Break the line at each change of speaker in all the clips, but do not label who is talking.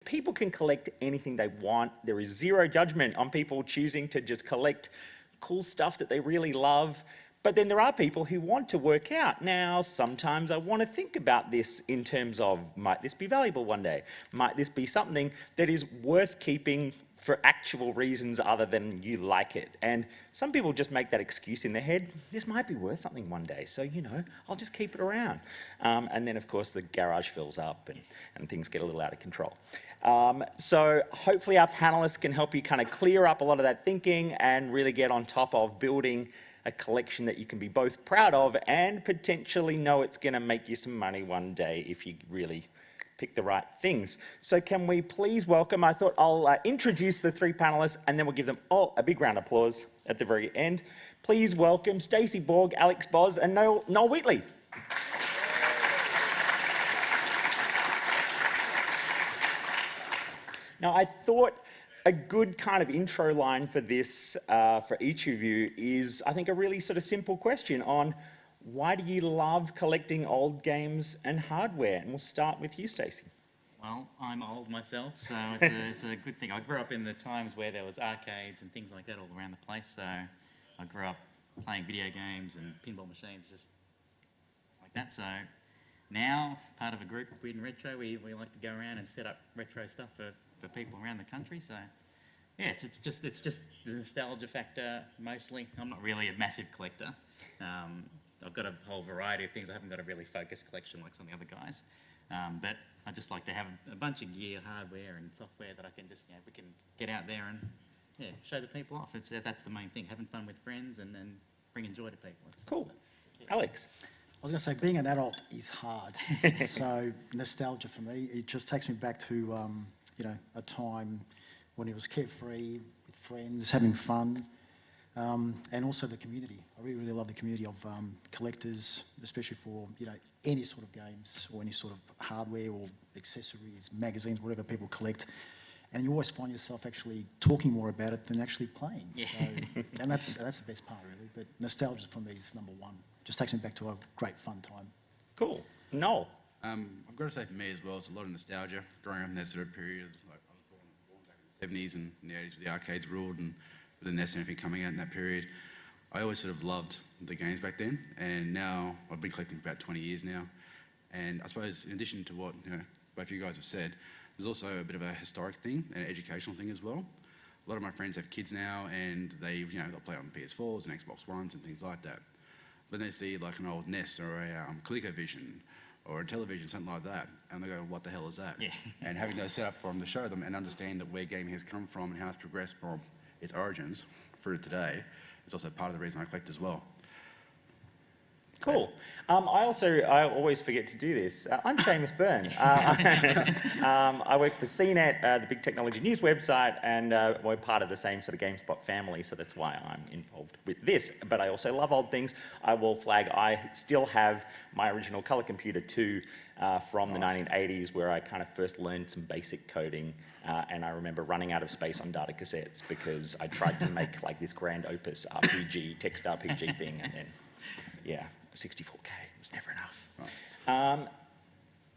people can collect anything they want. There is zero judgment on people choosing to just collect cool stuff that they really love. But then there are people who want to work out. Now, sometimes I want to think about this in terms of, might this be valuable one day? Might this be something that is worth keeping for actual reasons other than you like it? And some people just make that excuse in their head, this might be worth something one day, so, you know, I'll just keep it around. And then, of course, the garage fills up and things get a little out of control. So hopefully our panelists can help you kind of clear up a lot of that thinking and really get on top of building a collection that you can be both proud of and potentially know it's going to make you some money one day if you really pick the right things. So can we please welcome, I thought I'll introduce the three panelists and then we'll give them all a big round of applause at the very end. Please welcome Stacey Borg, Alex Boz and Noel Wheatley. Now I thought a good kind of intro line for this, for each of you, is I think a really sort of simple question on why do you love collecting old games and hardware? And we'll start with you, Stacey.
Well, I'm old myself, so it's a good thing. I grew up in the times where there was arcades and things like that all around the place, so I grew up playing video games and pinball machines, just like that. So now, part of a group, Weird and Retro, we like to go around and set up retro stuff for people around the country. So yeah, it's just the nostalgia factor mostly. I'm not really a massive collector. I've got a whole variety of things. I haven't got a really focused collection like some of the other guys. But I just like to have a bunch of gear, hardware and software that I can just, we can get out there and show the people off. That's the main thing, having fun with friends and bringing joy to people.
Cool. Alex?
I was going to say, being an adult is hard. So nostalgia for me, it just takes me back to a time when it was carefree, with friends, having fun, and also the community. I really, really love the community of collectors, especially for any sort of games or any sort of hardware or accessories, magazines, whatever people collect. And you always find yourself actually talking more about it than actually playing.
Yeah.
So, and that's the best part, really. But nostalgia for me is number one. Just takes me back to a great fun time.
Cool. Noel?
I've got to say for me as well, it's a lot of nostalgia. Growing up in that sort of period, like I was born back in the 70s and in the 80s with the arcades ruled and with the NES and everything coming out in that period. I always sort of loved the games back then, and now I've been collecting for about 20 years now. And I suppose in addition to what both you guys have said, there's also a bit of a historic thing and an educational thing as well. A lot of my friends have kids now, and they they'll play on PS4s and Xbox Ones and things like that. But they see like an old NES or a ColecoVision or a television, something like that, and they go, what the hell is that?
Yeah.
And having those set up for them to show them and understand that where gaming has come from and how it's progressed from its origins through to today is also part of the reason I collect as well.
Cool. I always forget to do this. I'm Seamus Byrne. I work for CNET, the big technology news website, and we're part of the same sort of GameSpot family, so that's why I'm involved with this. But I also love old things. I will flag, I still have my original colour computer too from the 1980s, where I kind of first learned some basic coding. And I remember running out of space on data cassettes because I tried to make like this grand opus RPG, text RPG thing, and then, 64K was never enough. Right.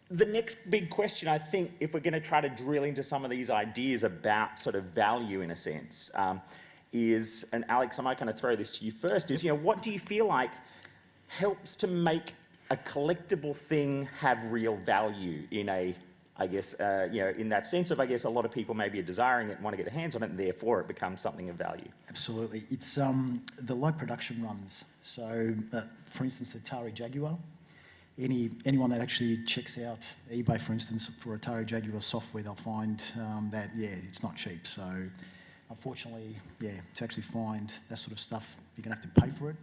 The next big question, I think, if we're going to try to drill into some of these ideas about sort of value in a sense, is, and Alex, I might kind of throw this to you first, is, what do you feel like helps to make a collectible thing have real value in a, I guess, in that sense of, I guess, a lot of people maybe are desiring it and want to get their hands on it, and therefore it becomes something of value.
Absolutely. It's the low production runs. So, for instance, Atari Jaguar. Anyone that actually checks out eBay, for instance, for Atari Jaguar software, they'll find that, it's not cheap. So, unfortunately, to actually find that sort of stuff, you're going to have to pay for it.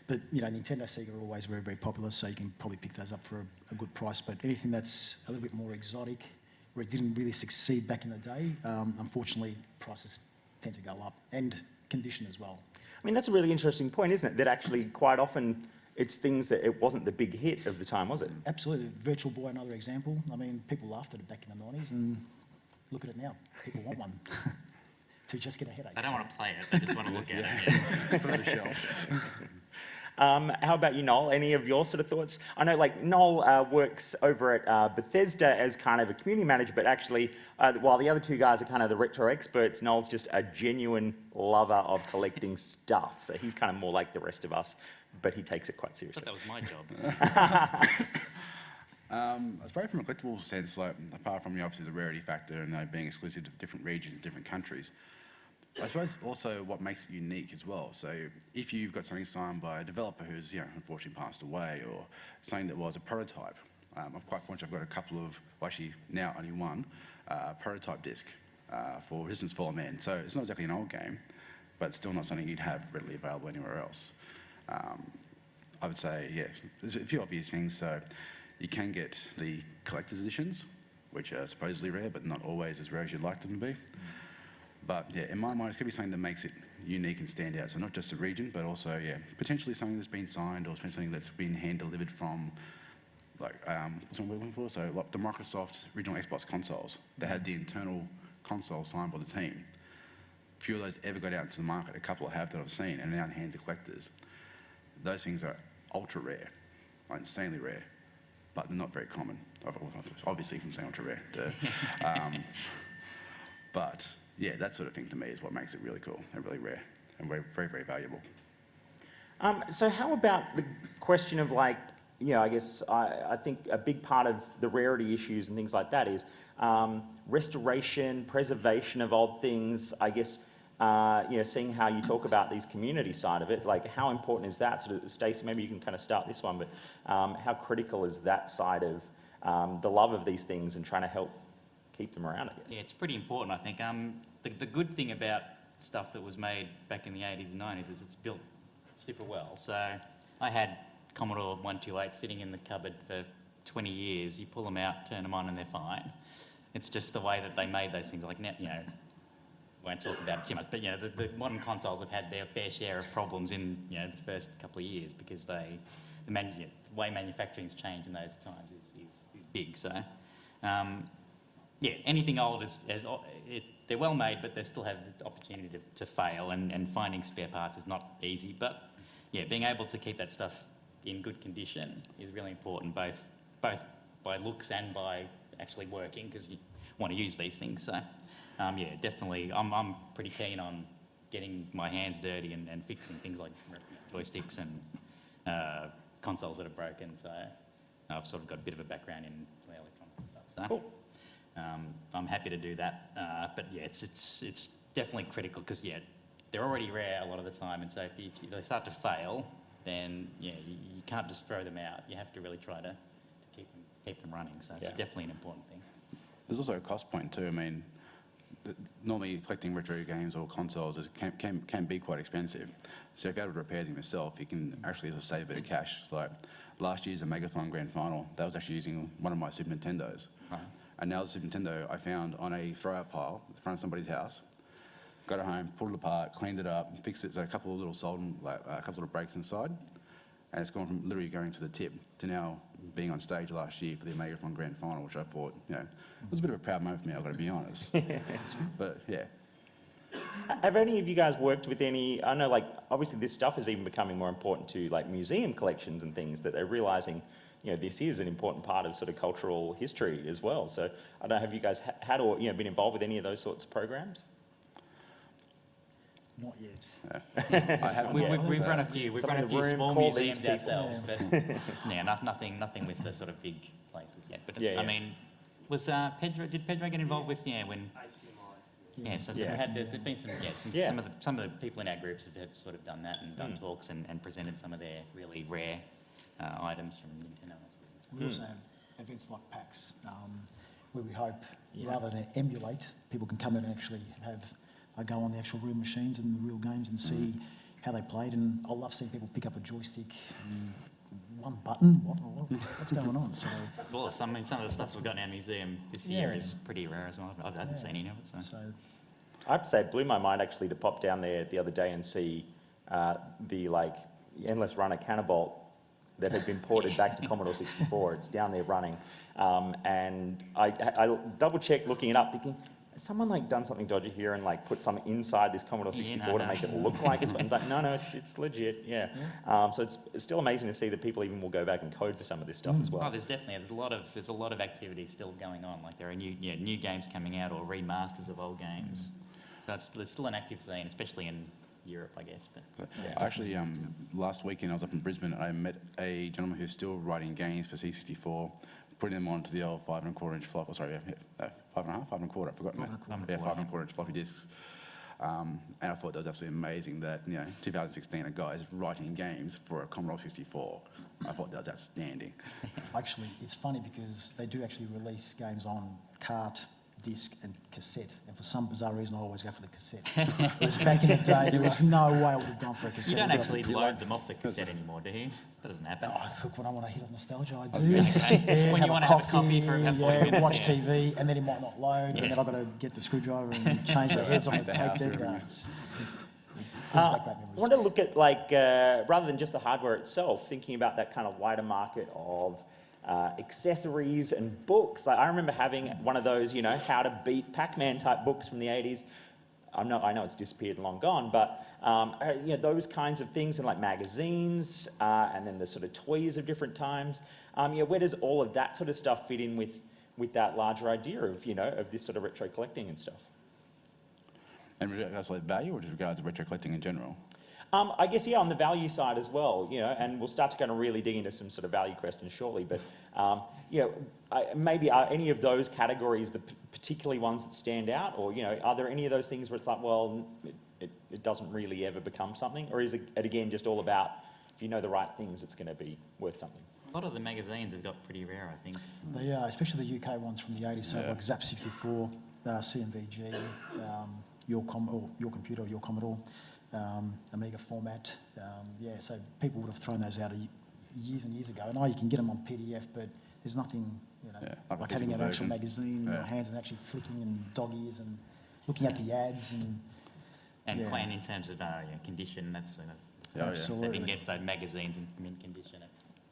But, Nintendo, Sega are always very, very popular, so you can probably pick those up for a good price. But anything that's a little bit more exotic, where it didn't really succeed back in the day, unfortunately, prices tend to go up, and condition as well.
I mean, that's a really interesting point, isn't it? That actually quite often it's things that it wasn't the big hit of the time, was it?
Absolutely. Virtual Boy, another example. I mean, people laughed at it back in the 90s, and look at it now. People want one to just get a headache.
I don't want to play it, I just want to look at it.
Put it on the shelf.
How about you, Noel? Any of your sort of thoughts? I know, like, Noel works over at Bethesda as kind of a community manager, but actually, while the other two guys are kind of the retro experts, Noel's just a genuine lover of collecting stuff. So he's kind of more like the rest of us, but he takes it quite
I
seriously.
thought that was my job.
I suppose from a collectible sense, like apart from obviously the rarity factor and being exclusive to different regions, different countries, I suppose also what makes it unique as well. So if you've got something signed by a developer who's unfortunately passed away, or something that was a prototype, I'm quite fortunate. I've got a couple of, well, actually now only one prototype disc for Resistance Fallen Man. So it's not exactly an old game, but it's still not something you'd have readily available anywhere else. I would say, yeah, there's a few obvious things. So you can get the collector's editions, which are supposedly rare, but not always as rare as you'd like them to be. But yeah, in my mind, it's going to be something that makes it unique and stand out. So not just a region, but also, yeah, potentially something that's been signed or something that's been hand-delivered from, like, what's I'm looking for? So like the Microsoft original Xbox consoles, they had the internal console signed by the team. Few of those ever got out into the market. A couple have that I've seen, and now in hands of collectors. Those things are ultra rare, like insanely rare, but they're not very common. Obviously, from saying ultra rare. But yeah, that sort of thing to me is what makes it really cool and really rare and very, very, very valuable.
So how about the question of, like, I guess I think a big part of the rarity issues and things like that is restoration, preservation of old things. I guess, seeing how you talk about these community side of it, like how important is that? Sort of, Stacey, maybe you can kind of start this one, but how critical is that side of the love of these things and trying to help keep them around, I guess?
Yeah, it's pretty important, I think. The good thing about stuff that was made back in the 80s and 90s is it's built super well. So I had Commodore 128 sitting in the cupboard for 20 years. You pull them out, turn them on, and they're fine. It's just the way that they made those things. Like, won't talk about it too much, but the modern consoles have had their fair share of problems in the first couple of years because the way manufacturing's changed in those times is big. So anything old they're well made, but they still have the opportunity to fail, and finding spare parts is not easy. But being able to keep that stuff in good condition is really important, both by looks and by actually working, because you want to use these things. So definitely, I'm pretty keen on getting my hands dirty and fixing things like joysticks and consoles that are broken. So I've sort of got a bit of a background in electronics and stuff. So.
Cool.
I'm happy to do that, but it's definitely critical because they're already rare a lot of the time, and so if they start to fail, then you can't just throw them out. You have to really try to keep them running. So it's definitely an important thing.
There's also a cost point too. I mean, normally collecting retro games or consoles can be quite expensive. So if you're able to repair them yourself, you can actually just save a bit of cash. Like last year's Megathon Grand Final, that was actually using one of my Super Nintendos.
Right.
And now the Super Nintendo I found on a throw-out pile in front of somebody's house. Got it home, pulled it apart, cleaned it up, fixed it. So a couple of little a couple of breaks inside, and it's gone from literally going to the tip to now being on stage last year for the Megathon Grand Final, which I thought, was a bit of a proud moment for me. I've got to be honest. But yeah.
Have any of you guys worked with any? I know, like, obviously this stuff is even becoming more important to like museum collections and things, that they're realising, this is an important part of sort of cultural history as well. So I don't know, have you guys had or been involved with any of those sorts of programs?
Not yet.
I haven't.
We've run a few. We've
Some
run a
in the
few
room,
small
call these
museums
people.
ourselves, but nothing with the sort of big places yet. But I mean, was Pedro? Did Pedro get involved with when? So there's been some of the people in our groups have sort of done that and done talks and presented some of their really rare items from Nintendo.
We also have events like PAX, where we hope, rather than emulate, people can come in and actually have a go on the actual real machines and the real games and see how they played. And I love seeing people pick up a joystick and one button. What's going on? So,
well, some of the stuff we've got in our museum this year is pretty rare as well. I haven't seen any of it. So.
I have to say, it blew my mind actually to pop down there the other day and see the endless runner Cannabolt that had been ported back to Commodore 64. It's down there running, and I double checked looking it up, thinking, has someone like done something dodgy here and like put something inside this Commodore 64 to make it look like it's like, no, it's legit, yeah. So it's still amazing to see that people even will go back and code for some of this stuff as well.
Oh, there's a lot of activity still going on. Like there are new games coming out or remasters of old games. So there's still an active scene, especially in Europe, I guess. But
Actually, last weekend I was up in Brisbane. I met a gentleman who's still writing games for C64, putting them onto the old 5.25 inch floppy. Oh, sorry, 5.5, 5.25. I've forgotten that. 5.25 inch floppy disks. And I thought that was absolutely amazing that 2016 a guy is writing games for a Commodore 64. I thought that was outstanding.
Actually, it's funny because they do actually release games on cart, disc and cassette, and for some bizarre reason I always go for the cassette. Whereas back in the day there was no way I would have gone for a cassette.
you don't actually load them off the cassette anymore, do you? That doesn't happen.
Oh, look, when I want to hit on nostalgia, I do. Sit there,
When you want to have a coffee for about 40 minutes,
watch TV, and then it might not load, and then I've got to get the screwdriver and change the heads on the
Paint the
tape
house
deck.
and
Brings back great
I
memories.
want to look at like, rather than just the hardware itself, thinking about that kind of wider market of accessories and books. Like I remember having one of those, how to beat Pac-Man type books from the 80s. I know it's disappeared and long gone, but those kinds of things, and like magazines, and then the sort of toys of different times. Where does all of that sort of stuff fit in with that larger idea of of this sort of retro collecting and stuff?
And regards to like value, or just regards to retro collecting in general?
I guess, on the value side as well, and we'll start to kind of really dig into some sort of value questions shortly, but, maybe are any of those categories the particularly ones that stand out, or, are there any of those things where it's like, well, it doesn't really ever become something, or is it, again, just all about, if you know the right things, it's going to be worth something?
A lot of the magazines have got pretty rare, I think.
They are, especially the UK ones from the 80s, so like Zap 64, CMVG, your computer or your Commodore, Amiga format. So people would have thrown those out years and years ago. And now you can get them on PDF, but there's nothing,
like a
having an
physical
actual
version.
magazine in your hands and actually flicking and dog ears and looking at the ads and
Quite in terms of condition, that's sort of.
Yeah,
So if you
absolutely.
can get those magazines in mint condition.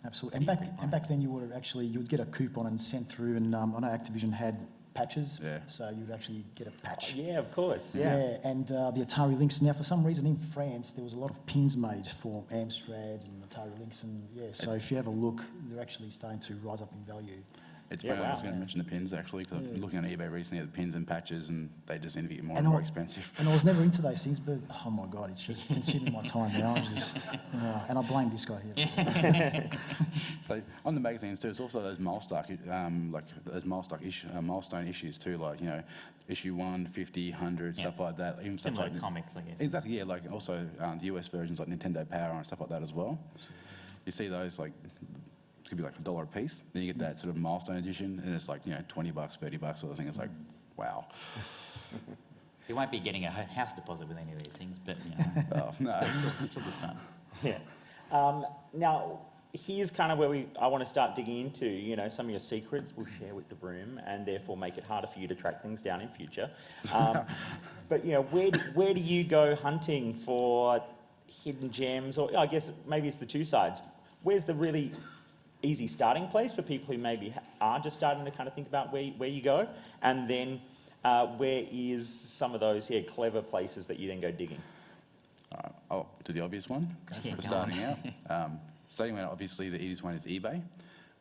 Absolutely. And back then you would have you'd get a coupon and sent through, and I know Activision had patches, so you would actually get a patch.
Yeah, of course,
And the Atari Lynx. Now, for some reason in France, there was a lot of pins made for Amstrad and Atari Lynx, and so if you have a look, they're actually starting to rise up in value.
It's
Yeah,
funny, I was
wow.
going to mention the pins actually, because I've been looking on eBay recently at the pins and patches, and they just seem to get more
And
and more
I-
expensive.
And I was never into those things, but oh my god, it's just consuming my time now. And I blame this guy here.
So on the magazines too, it's also those milestone issues too, like issue 1, 50, 100, stuff like that. Even stuff
Similar
like
to comics, I guess.
Exactly, yeah. Like also the US versions like Nintendo Power and stuff like that as well. You see those like. It could be like $1 a piece. Then you get that sort of milestone edition, and it's like $20, $30 sort of thing. It's like, wow.
You won't be getting a house deposit with any of these things, but
Oh, no.
it's a good fun.
Yeah. Now, here's kind of where I want to start digging into, some of your secrets we'll share with the room, and therefore make it harder for you to track things down in future. But, where do you go hunting for hidden gems? Or I guess maybe it's the two sides. Where's the really easy starting place for people who maybe are just starting to kind of think about where you go? And then where is some of those clever places that you then go digging?
To the obvious one,
Yeah,
for
go
starting out. Starting out, obviously, the easiest one is eBay,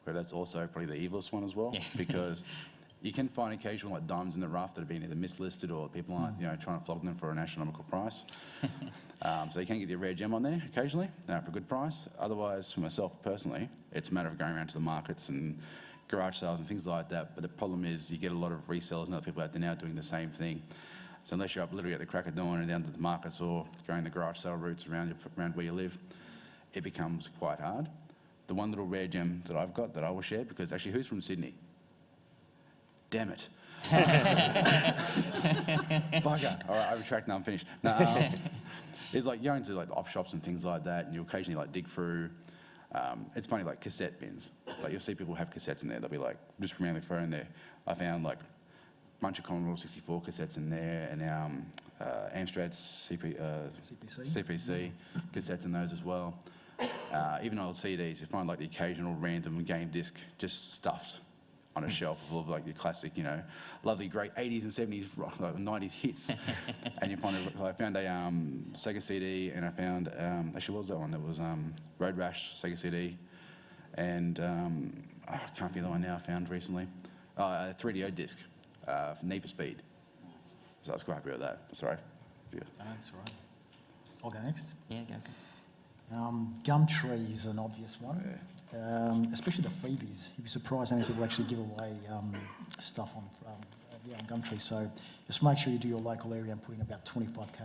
where that's also probably the evilest one as well, because you can find occasional like diamonds in the rough that have been either mislisted or people aren't, trying to flog them for an astronomical price. So you can get the rare gem on there occasionally for a good price. Otherwise, for myself personally, it's a matter of going around to the markets and garage sales and things like that. But the problem is you get a lot of resellers and other people out there now doing the same thing. So unless you're up literally at the crack of dawn and down to the markets or going the garage sale routes around where you live, it becomes quite hard. The one little rare gem that I've got that I will share, because actually, who's from Sydney? Damn it. Bugger. All right, I retract now, I'm finished. No, it's like going to like the op shops and things like that, and you occasionally like dig through. It's funny, like cassette bins. Like you'll see people have cassettes in there. They'll be like just randomly thrown there. I found like a bunch of Commodore 64 cassettes in there, and Amstrad CPC cassettes in those as well. Even old CDs, you find like the occasional random game disc just stuffed on a shelf full of like your classic, you know, lovely great 80s and 70s, rock, like 90s hits. And you find I found a Sega CD, and I found actually what was that one? That was Road Rash Sega CD, and I can't think of the one now I found recently. A 3DO disc for Need for Speed. So I was quite happy with that. Sorry. Yeah.
That's all right. I'll go next.
Yeah, go.
Gumtree is an obvious one, especially the freebies. You'd be surprised how many people actually give away stuff on Gumtree. So just make sure you do your local area and put in about 25k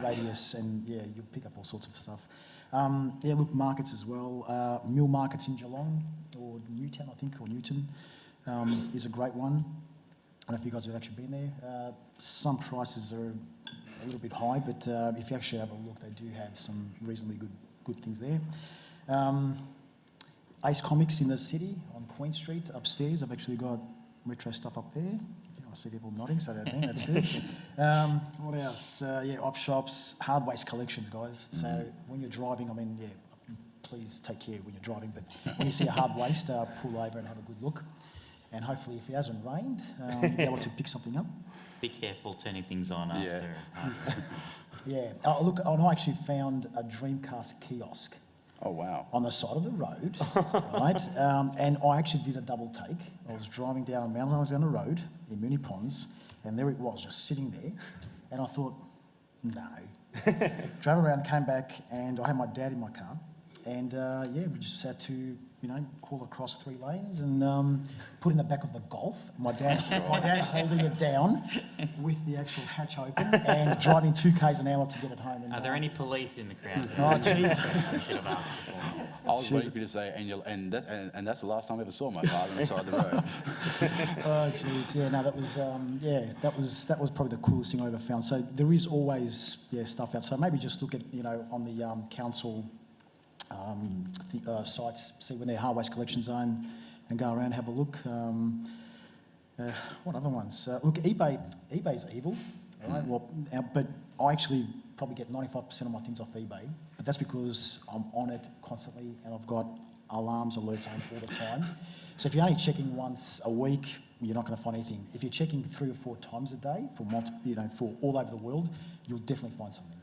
radius, and yeah, you'll pick up all sorts of stuff. Yeah, look, markets as well. Mill markets in Geelong or Newtown, I think, or Newton is a great one. I don't know if you guys have actually been there. Some prices are a little bit high, but if you actually have a look, they do have some reasonably good things there. Ace Comics in the city on Queen Street upstairs. I've actually got retro stuff up there. I see people nodding, so that's good. What else? Yeah, op shops, hard waste collections, guys. So when you're driving, I mean, yeah, please take care when you're driving, but when you see a hard waste, pull over and have a good look. And hopefully, if it hasn't rained, you'll be able to pick something up.
Be careful turning things on after.
Yeah. Oh, look, I actually found a Dreamcast kiosk.
Oh, wow.
On the side of the road, right? And I actually did a double take. I was driving down a mountain, I was down the road in Moonee Ponds, and there it was, just sitting there. And I thought, no. Drove around, came back, and I had my dad in my car. And yeah, we just had to, you know, haul across 3 lanes and put in the back of the Golf. My dad holding it down with the actual hatch open and driving 2 k's an hour to get it home. And,
Are there any police in the crowd?
Oh, jeez.
I should have asked before.
I was waiting for you to say, and that's the last time I ever saw my father on the side of the road.
Oh, jeez, yeah, no, that was probably the coolest thing I ever found. So there is always stuff out. So maybe just look at, you know, on the council sites, see when their hard waste collection zone, and go around and have a look. What other ones? Look, eBay's evil, right? Well, but I actually probably get 95% of my things off eBay, but that's because I'm on it constantly and I've got alarms, alerts on all the time. So if you're only checking once a week, you're not going to find anything. If you're checking 3 or 4 times a day for all over the world, you'll definitely find something.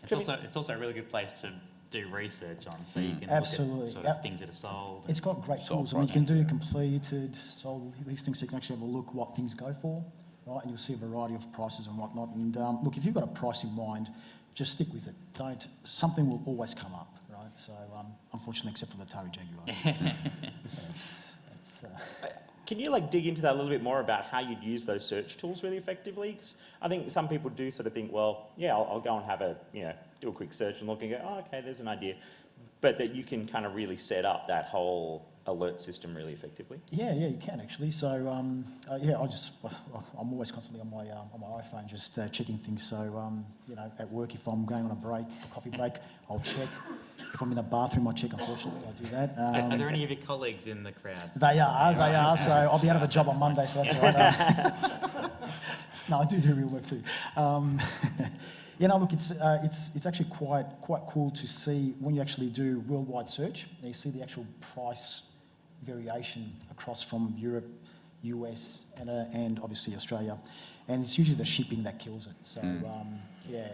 It's also a really good place to do research on, so you can
Absolutely.
look at sort of things that have sold.
It's got great tools. I mean, you can do completed, sold, these things, so you can actually have a look what things go for, right? And you'll see a variety of prices and whatnot. And look, if you've got a price in mind, just stick with it. Something will always come up, right? So, unfortunately, except for the Atari Jaguar.
Can you dig into that a little bit more about how you'd use those search tools really effectively? 'Cause I think some people do sort of think, well, yeah, I'll go and have do a quick search and look and go, oh, okay, there's an idea. But that you can kind of really set up that whole alert system really effectively.
Yeah, you can actually. So, I'm always constantly on my iPhone just checking things. So, at work, if I'm going on a coffee break, I'll check. If I'm in the bathroom, I check. Unfortunately, I do that.
Are there any of your colleagues in the crowd?
They are. So I'll be out of a job on Monday, so that's all right. No, I do real work too. Look, it's actually quite cool to see when you actually do worldwide search. You see the actual price variation across from Europe, US, and obviously Australia, and it's usually the shipping that kills it. So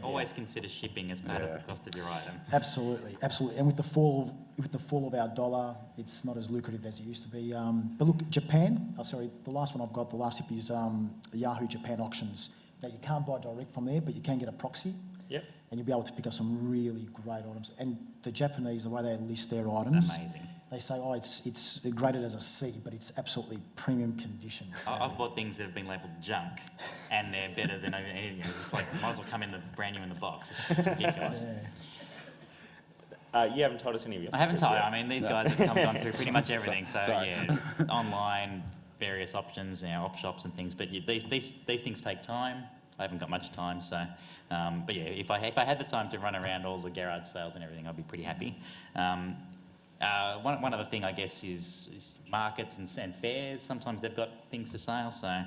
Always consider shipping as part of the cost of your item.
Absolutely. And with the fall of our dollar, it's not as lucrative as it used to be. But look, Japan. The last one I've got, the last tip is Yahoo Japan auctions. Now you can't buy direct from there, but you can get a proxy.
Yep.
And you'll be able to pick up some really great items. And the Japanese, the way they list their items,
It's amazing.
they say, it's graded as a C, but it's absolutely premium condition. So.
I've bought things that have been labelled junk, and they're better than anything. It's like, might as well come in brand new in the box. It's ridiculous.
You haven't told us any of your
I haven't
secrets
told you.
yet.
I mean, these guys have gone through pretty much everything. So
Sorry.
online, various options, op shops and things. But these things take time. I haven't got much time, so. But yeah, if I had the time to run around all the garage sales and everything, I'd be pretty happy. One other thing, I guess, is markets and fairs. Sometimes they've got things for sale. So, I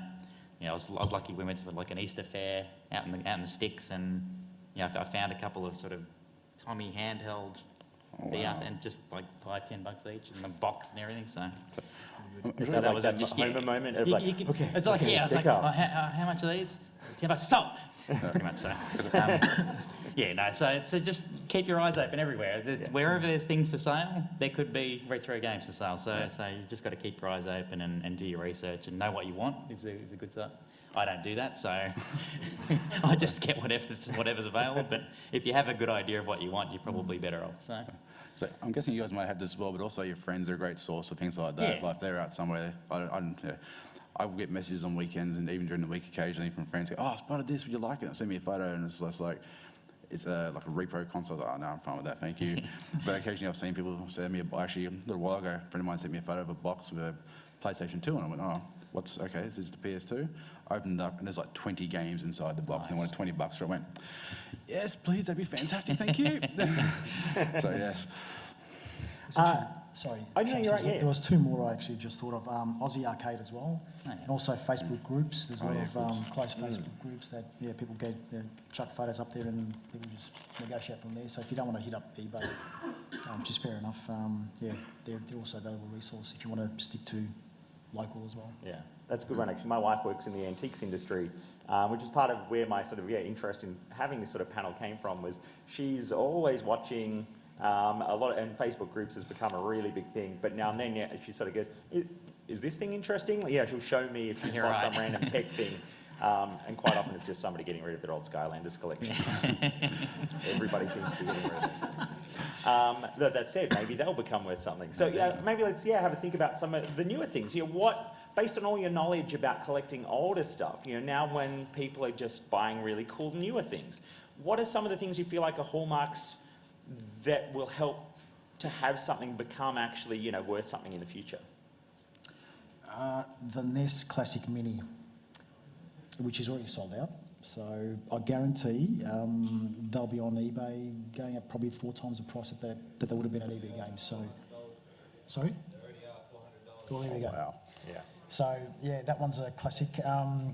was lucky. We went to an Easter fair out in the sticks, and I found a couple of sort of Tommy handheld, and just like $5-10 each, and the box and everything. So,
Is
So
that
that
like
was
that
just
Homer moment of like, okay,
it's like,
okay,
yeah, it's like,
stick
oh,
up.
how much are these? $10. Stop. Pretty much so. Yeah, no. So just keep your eyes open everywhere. Wherever there's things for sale, there could be retro games for sale. So you just got to keep your eyes open and do your research and know what you want is a good start. I don't do that, so I just get whatever's available. But if you have a good idea of what you want, you're probably better off.
So I'm guessing you guys might have this as well, but also your friends are a great source for things like that.
Yeah.
Like if they're out somewhere, I will get messages on weekends and even during the week occasionally from friends go, oh, I spotted this, would you like it? And send me a photo, and it's just like, it's like a repro console. Oh, no, I'm fine with that, thank you. But occasionally I've seen people send me, actually a little while ago, a friend of mine sent me a photo of a box with a PlayStation 2, and I went, oh, okay, this is the PS2. I opened it up, and there's like 20 games inside the box, and I wanted $20 for it. I went, yes, please, that'd be fantastic, thank you. So, yes.
Sorry.
Oh, no, you're right, yeah.
There was two more I actually just thought of. Aussie Arcade as well,
yeah.
and also Facebook groups. There's a lot
of
of close Facebook groups that people get chuck photos up there and people just negotiate from there. So if you don't want to hit up eBay, which is fair enough, they're also a valuable resource if you want to stick to local as well.
Yeah, that's a good one actually. My wife works in the antiques industry, which is part of where my sort of interest in having this sort of panel came from. Was she's always watching a lot, and Facebook groups has become a really big thing. But now and then, she sort of goes, "Is this thing interesting?" Yeah, she'll show me if she's got some random tech thing. And quite often it's just somebody getting rid of their old Skylanders collection. Everybody seems to be getting rid of those. That said, maybe they'll become worth something. So maybe let's have a think about some of the newer things. What, based on all your knowledge about collecting older stuff, now when people are just buying really cool newer things, what are some of the things you feel like are hallmarks that will help to have something become actually worth something in the future?
The NES Classic Mini, which is already sold out. So I guarantee they'll be on eBay going at probably 4 times the price that they would have been at eBay Games. So, sorry? They already are $400. Well, there we go.
Wow.
Yeah.
So, that one's a classic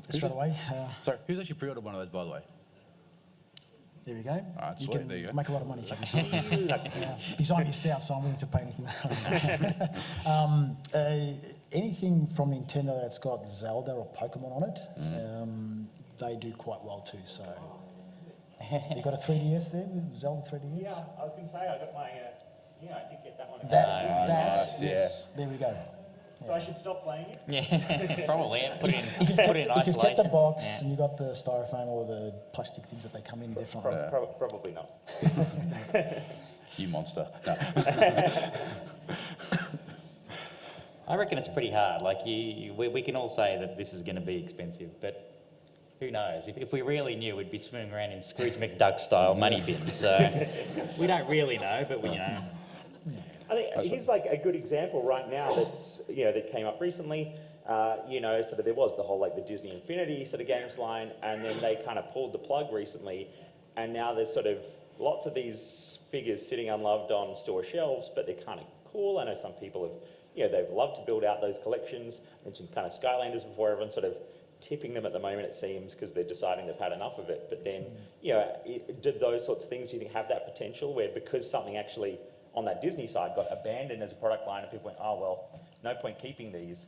straight away.
Sorry, who's actually pre-ordered one of those, by the way?
There we go.
All right,
You
sweet,
can
there you go.
make a lot of money. He's on his stout, so I'm willing to pay anything. Anything from Nintendo that's got Zelda or Pokemon on it, they do quite well too. So you got a 3DS there with Zelda 3DS?
Yeah, I was going to say I got my. I did get that one.
That,
nice,
yes. There we go.
So I should stop playing it?
Yeah, probably. Put it in
If you
isolation.
get the box
Yeah.
and you got the styrofoam or the plastic things that they come in, definitely.
Probably not.
You monster. No.
I reckon it's pretty hard. Like we can all say that this is going to be expensive, but who knows? If we really knew, we'd be swimming around in Scrooge McDuck style money bins. So we don't really know, but we know.
I think here's like a good example right now that's that came up recently. Sort of there was the whole like the Disney Infinity sort of games line, and then they kind of pulled the plug recently, and now there's sort of lots of these figures sitting unloved on store shelves, but they're kind of cool. I know some people have, they've loved to build out those collections. I mentioned kind of Skylanders before, everyone's sort of tipping them at the moment, it seems, because they're deciding they've had enough of it. But then, did those sorts of things, do you think, have that potential where because something actually on that Disney side got abandoned as a product line and people went, oh, well, no point keeping these,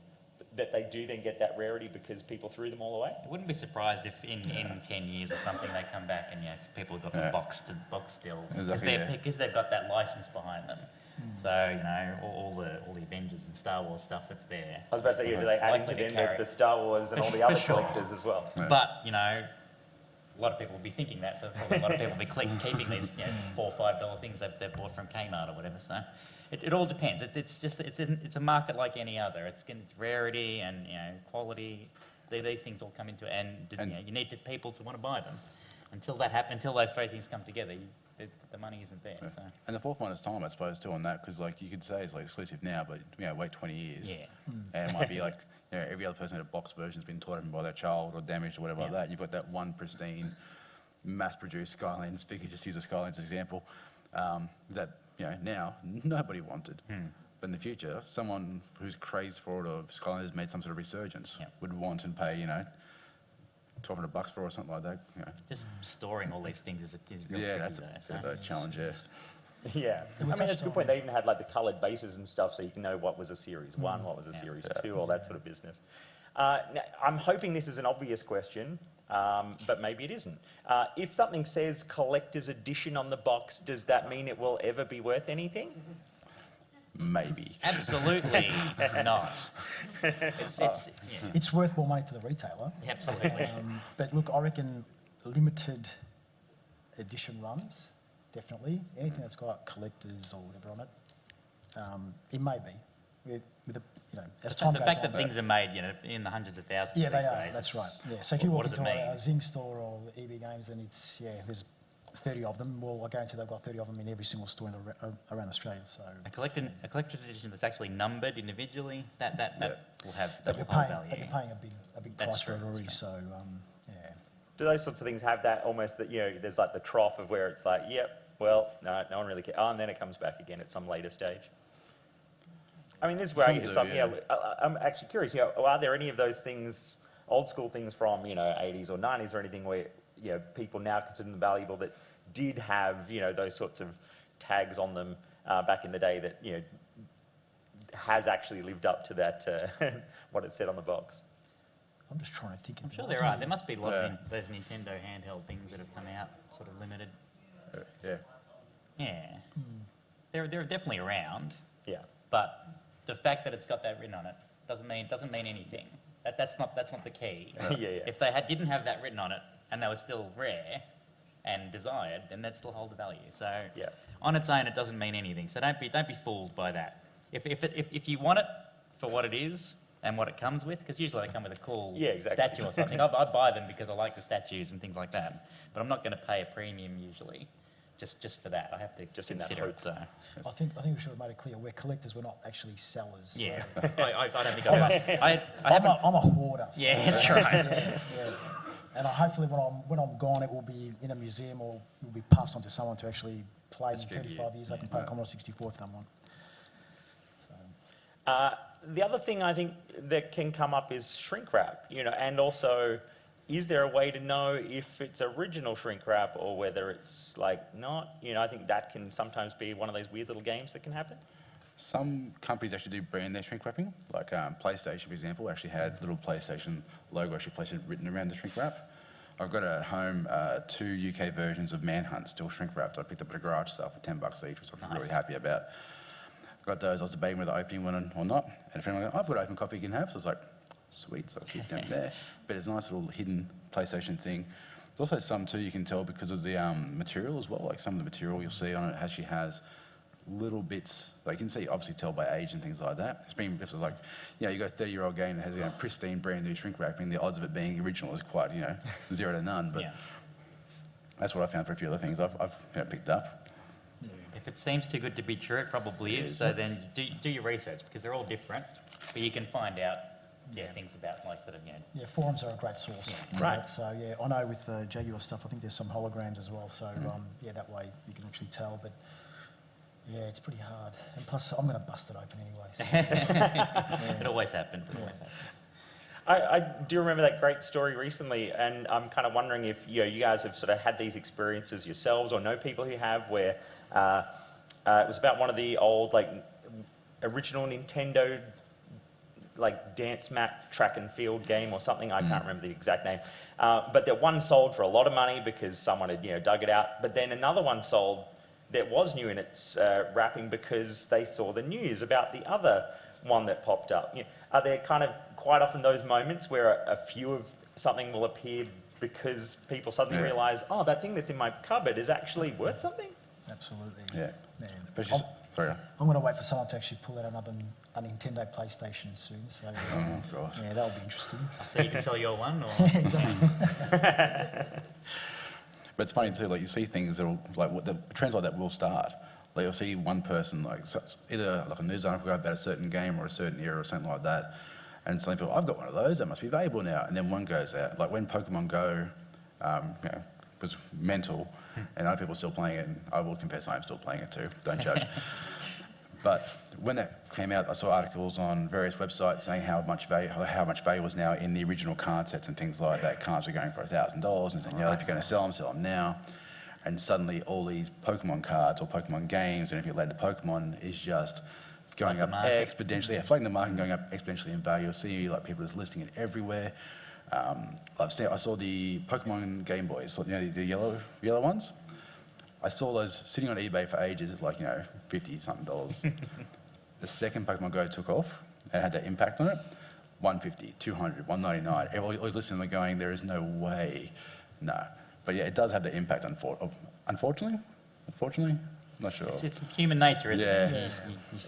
that they do then get that rarity because people threw them all away?
I wouldn't be surprised if in 10 years or something they come back and people have got the box still because they've got that license behind them. So all the Avengers and Star Wars stuff that's there.
I was about to say, do they add into then the Star Wars and all the other collectors as well?
Yeah. But a lot of people will be thinking that. So probably a lot of people will be keeping these $4 or $5 things they've bought from Kmart or whatever. So it all depends. It's a market like any other. It's rarity and quality. These things all come into it, and you need people to want to buy them. Until that happens, until those three things come together, the money isn't there.
Yeah.
So.
And the fourth one is time, I suppose, too, on that, because like you could say it's like exclusive now, but wait 20 years, and it might be like every other person at a box version's been torn by their child or damaged or whatever like that. You've got that one pristine, mass-produced Skylanders figure. Just use a Skylanders example that now nobody wanted. But in the future, someone who's crazed for it or Skylanders made some sort of resurgence would want and pay $1,200 for or something like that.
Just storing all these things is really tricky
that's
though.
a challenge. Yeah.
Yeah, I mean, that's a good point. They even had like the coloured bases and stuff, so you can know what was a Series 1, what was a Series 2, all that sort of business. Now, I'm hoping this is an obvious question, but maybe it isn't. If something says collector's edition on the box, does that mean it will ever be worth anything?
Maybe.
Absolutely not.
It's worth more money to the retailer.
Absolutely.
But look, I reckon limited edition runs, definitely. Anything that's got collectors or whatever on it, it may be. With a, as time
The
goes
fact
on.
that things are made, in the hundreds of thousands
Yeah,
these
they are.
days.
That's
it's-
right. Yeah. So if you
what
walk
does it
into
mean?
a Zing store or EB Games, and there's 30 of them. Well, I guarantee they've got 30 of them in every single store around Australia. So.
A collector's edition that's actually numbered individually, that will have
But
that
you're
will hold
paying,
value.
but you're paying a big
That's
price for it
true,
already.
that's
So yeah.
Do those sorts of things have that almost that, there's like the trough of where it's like, yep, well, no one really cares. Oh, and then it comes back again at some later stage. I mean, this is where I
Some
get
do,
something.
yeah.
I'm actually curious. Are there any of those things, old school things from 80s or 90s or anything where people now consider them valuable that did have those sorts of tags on them back in the day that has actually lived up to that what it said on the box?
I'm just trying to think.
I'm sure there are. There must be a lot of those Nintendo handheld things that have come out, sort of limited.
Yeah.
Yeah. They're definitely around,
Yeah.
but the fact that it's got that written on it doesn't mean anything. That's not the key.
Yeah.
If they didn't have that written on it and they were still rare and desired, then they'd still hold the value. So
Yeah.
on its own, it doesn't mean anything. So don't be fooled by that. If you want it for what it is and what it comes with, because usually they come with a cool statue or something. I buy them because I like the statues and things like that. But I'm not going to pay a premium usually, just for that. I have to
Just in that
consider it. So
I think we should have made it clear we're collectors. We're not actually sellers. So.
yeah, I don't think I haven't.
I'm a hoarder. So,
Yeah, that's right.
yeah. And hopefully when I'm gone, it will be in a museum or it will be passed on to someone to actually play in 35 years. They can play Commodore 64 if they want. So.
The other thing I think that can come up is shrink wrap, and also, is there a way to know if it's original shrink wrap or whether it's like not? I think that can sometimes be one of those weird little games that can happen.
Some companies actually do brand their shrink wrapping. Like PlayStation, for example, actually had little PlayStation logo actually written around the shrink wrap. I've got at home 2 UK versions of Manhunt still shrink wrapped. I picked up at a garage sale for $10 each, which I'm really happy about. Got those. I was debating whether opening one or not. And a friend went, I've got an open copy you can have. So I was like, sweet. So I'll keep them there. But it's a nice little hidden PlayStation thing. There's also some too you can tell because of the material as well. Like some of the material you'll see on it actually has little bits. Like you can see, obviously tell by age and things like that. It's been this is like, you got a 30-year-old game that has pristine brand new shrink wrapping. The odds of it being original is quite 0 to none. But that's what I found for a few other things I've picked up.
If it seems too good to be true, it probably is. So then do your research because they're all different, but you can find out things about like sort of
Yeah, forums are a great source.
Yeah.
Right.
So I know with Jaguar stuff, I think there's some holograms as well. So that way you can actually tell. But yeah, it's pretty hard. And plus, I'm going to bust it open anyway. So,
It always happens. It always happens.
I do remember that great story recently, and I'm kind of wondering if you guys have sort of had these experiences yourselves or know people who have, where it was about one of the old original Nintendo dance map track and field game or something. I can't remember the exact name, but that one sold for a lot of money because someone had dug it out. But then another one sold that was new in its wrapping because they saw the news about the other one that popped up. Are there kind of quite often those moments where a few of something will appear because people suddenly realise, oh, that thing that's in my cupboard is actually worth something?
absolutely.
Yeah.
Man.
But sorry.
I'm going to wait for someone to actually pull out a Nintendo PlayStation soon. So
Oh, gosh.
yeah, that'll be interesting.
So you can sell your one, or
Exactly.
But it's funny too, like you see things that will, trends like that will start. Like you'll see one person, either like a news article about a certain game or a certain era or something like that, and some people, I've got one of those, that must be valuable now. And then one goes out. Like when Pokemon Go was mental, and other people are still playing it, and I will confess I'm still playing it too, don't judge. But when that came out, I saw articles on various websites saying how much value was now in the original card sets and things like that. Cards were going for $1,000, and saying, if you're going to sell them now. and suddenly all these Pokemon cards or Pokemon games, and if you're related to Pokemon, is just going up exponentially. Yeah, flooding the market and going up exponentially in value. You'll see like people just listing it everywhere. I saw the Pokemon Game Boys, you know, the yellow ones. I saw those sitting on eBay for ages at like, you know, $50-something. The second Pokemon Go took off and had that impact on it, 150, 200, 199. Everyone was listening and going, there is no way. No. But yeah, it does have the impact, unfortunately. I'm not sure.
It's human nature, isn't it?
Yeah,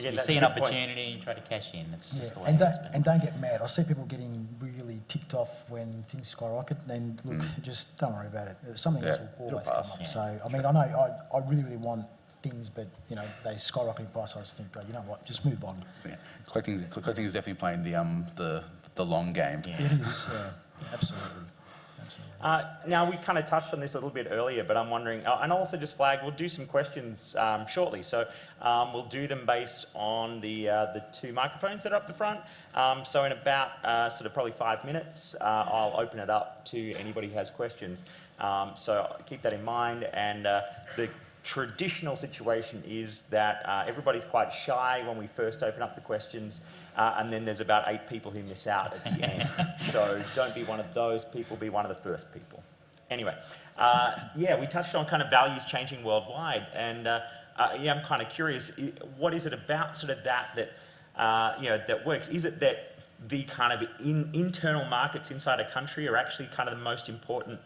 You
that's
see
a
an
good point.
opportunity, you try to cash in. That's just the way
And
it
don't,
is. But-
and don't get mad. I see people getting really ticked off when things skyrocket. And look, just don't worry about it. Something else will
it'll
always come
pass.
up.
Yeah.
So I mean, I know I really, really want things, but you know, they skyrocket in price. I just think, oh, you know what, just move on.
Yeah. Collecting is definitely playing the long game.
Yeah.
It is, absolutely.
Now, we kind of touched on this a little bit earlier, but I'm wondering, and I'll also just flag, we'll do some questions shortly. So we'll do them based on the two microphones that are up the front. So in about sort of probably 5 minutes, I'll open it up to anybody who has questions. So keep that in mind. And the traditional situation is that everybody's quite shy when we first open up the questions. And then there's about 8 people who miss out at the end. So don't be one of those people, be one of the first people. Anyway, yeah, we touched on kind of values changing worldwide. And yeah, I'm kind of curious, what is it about sort of that you know, that works? Is it that the kind of internal markets inside a country are actually kind of the most important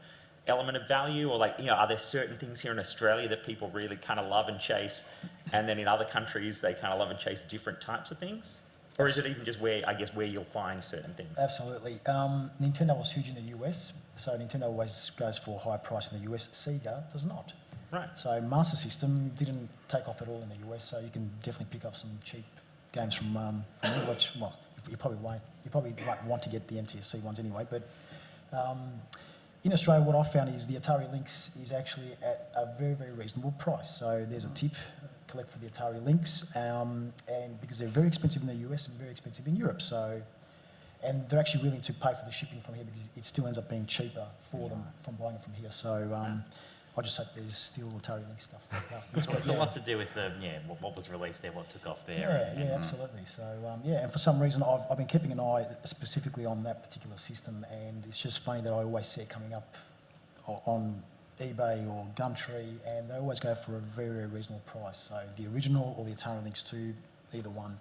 element of value? Or like, you know, are there certain things here in Australia that people really kind of love and chase, and then in other countries they kind of love and chase different types of things? Or is it even just where, I guess, where you'll find certain things?
Absolutely. Nintendo was huge in the US, so Nintendo always goes for a higher price in the US. Sega does not.
Right.
So Master System didn't take off at all in the US, so you can definitely pick up some cheap games from there, which, well, you probably won't. You probably might want to get the NTSC ones anyway, but in Australia, what I've found is the Atari Lynx is actually at a very, very reasonable price. So there's a tip, collect for the Atari Lynx, and because they're very expensive in the US and very expensive in Europe. So, and they're actually willing to pay for the shipping from here because it still ends up being cheaper for them from buying it from here. So I just hope there's still Atari Lynx stuff.
It's a lot to do with what was released there, what took off there.
Yeah, absolutely. So yeah, and for some reason I've been keeping an eye specifically on that particular system, and it's just funny that I always see it coming up on eBay or Gumtree, and they always go for a very, very reasonable price. So the original or the Atari Lynx 2, either one.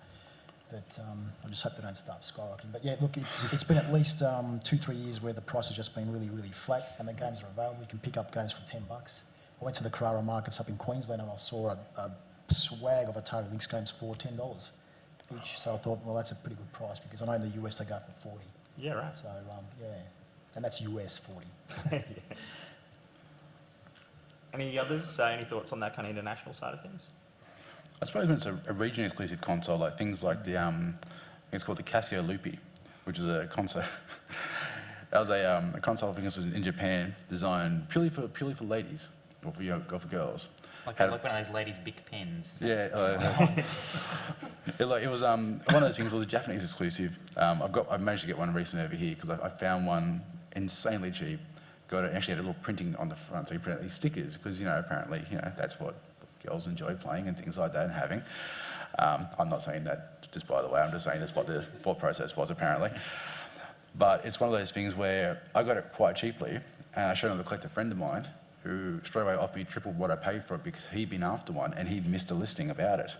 But I just hope they don't start skyrocketing. But yeah, look, it's been at least 2-3 years where the price has just been really, really flat, and the games are available. You can pick up games for $10. I went to the Carrara markets up in Queensland and I saw a swag of Atari Lynx games for $10 each. So I thought, well, that's a pretty good price because I know in the US they go for 40.
Yeah, right.
So yeah, and that's US 40.
Any others? Any thoughts on that kind of international side of things?
I suppose when it's a region exclusive console, like things like the, I think it's called the Casio Loopy, which is a console. That was a console, I think it was in Japan, designed purely for ladies, or for girls.
Like one of those ladies' big pens.
Yeah, it was one of those things. It was a Japanese exclusive. I managed to get one recently over here because I found one insanely cheap. Actually had a little printing on the front, so you print out these stickers because apparently that's what girls enjoy playing and things like that and having. I'm not saying that just by the way. I'm just saying that's what the thought process was apparently. But it's one of those things where I got it quite cheaply, and I showed it to a collector friend of mine who straight away offered me triple what I paid for it because he'd been after one and he'd missed a listing about it.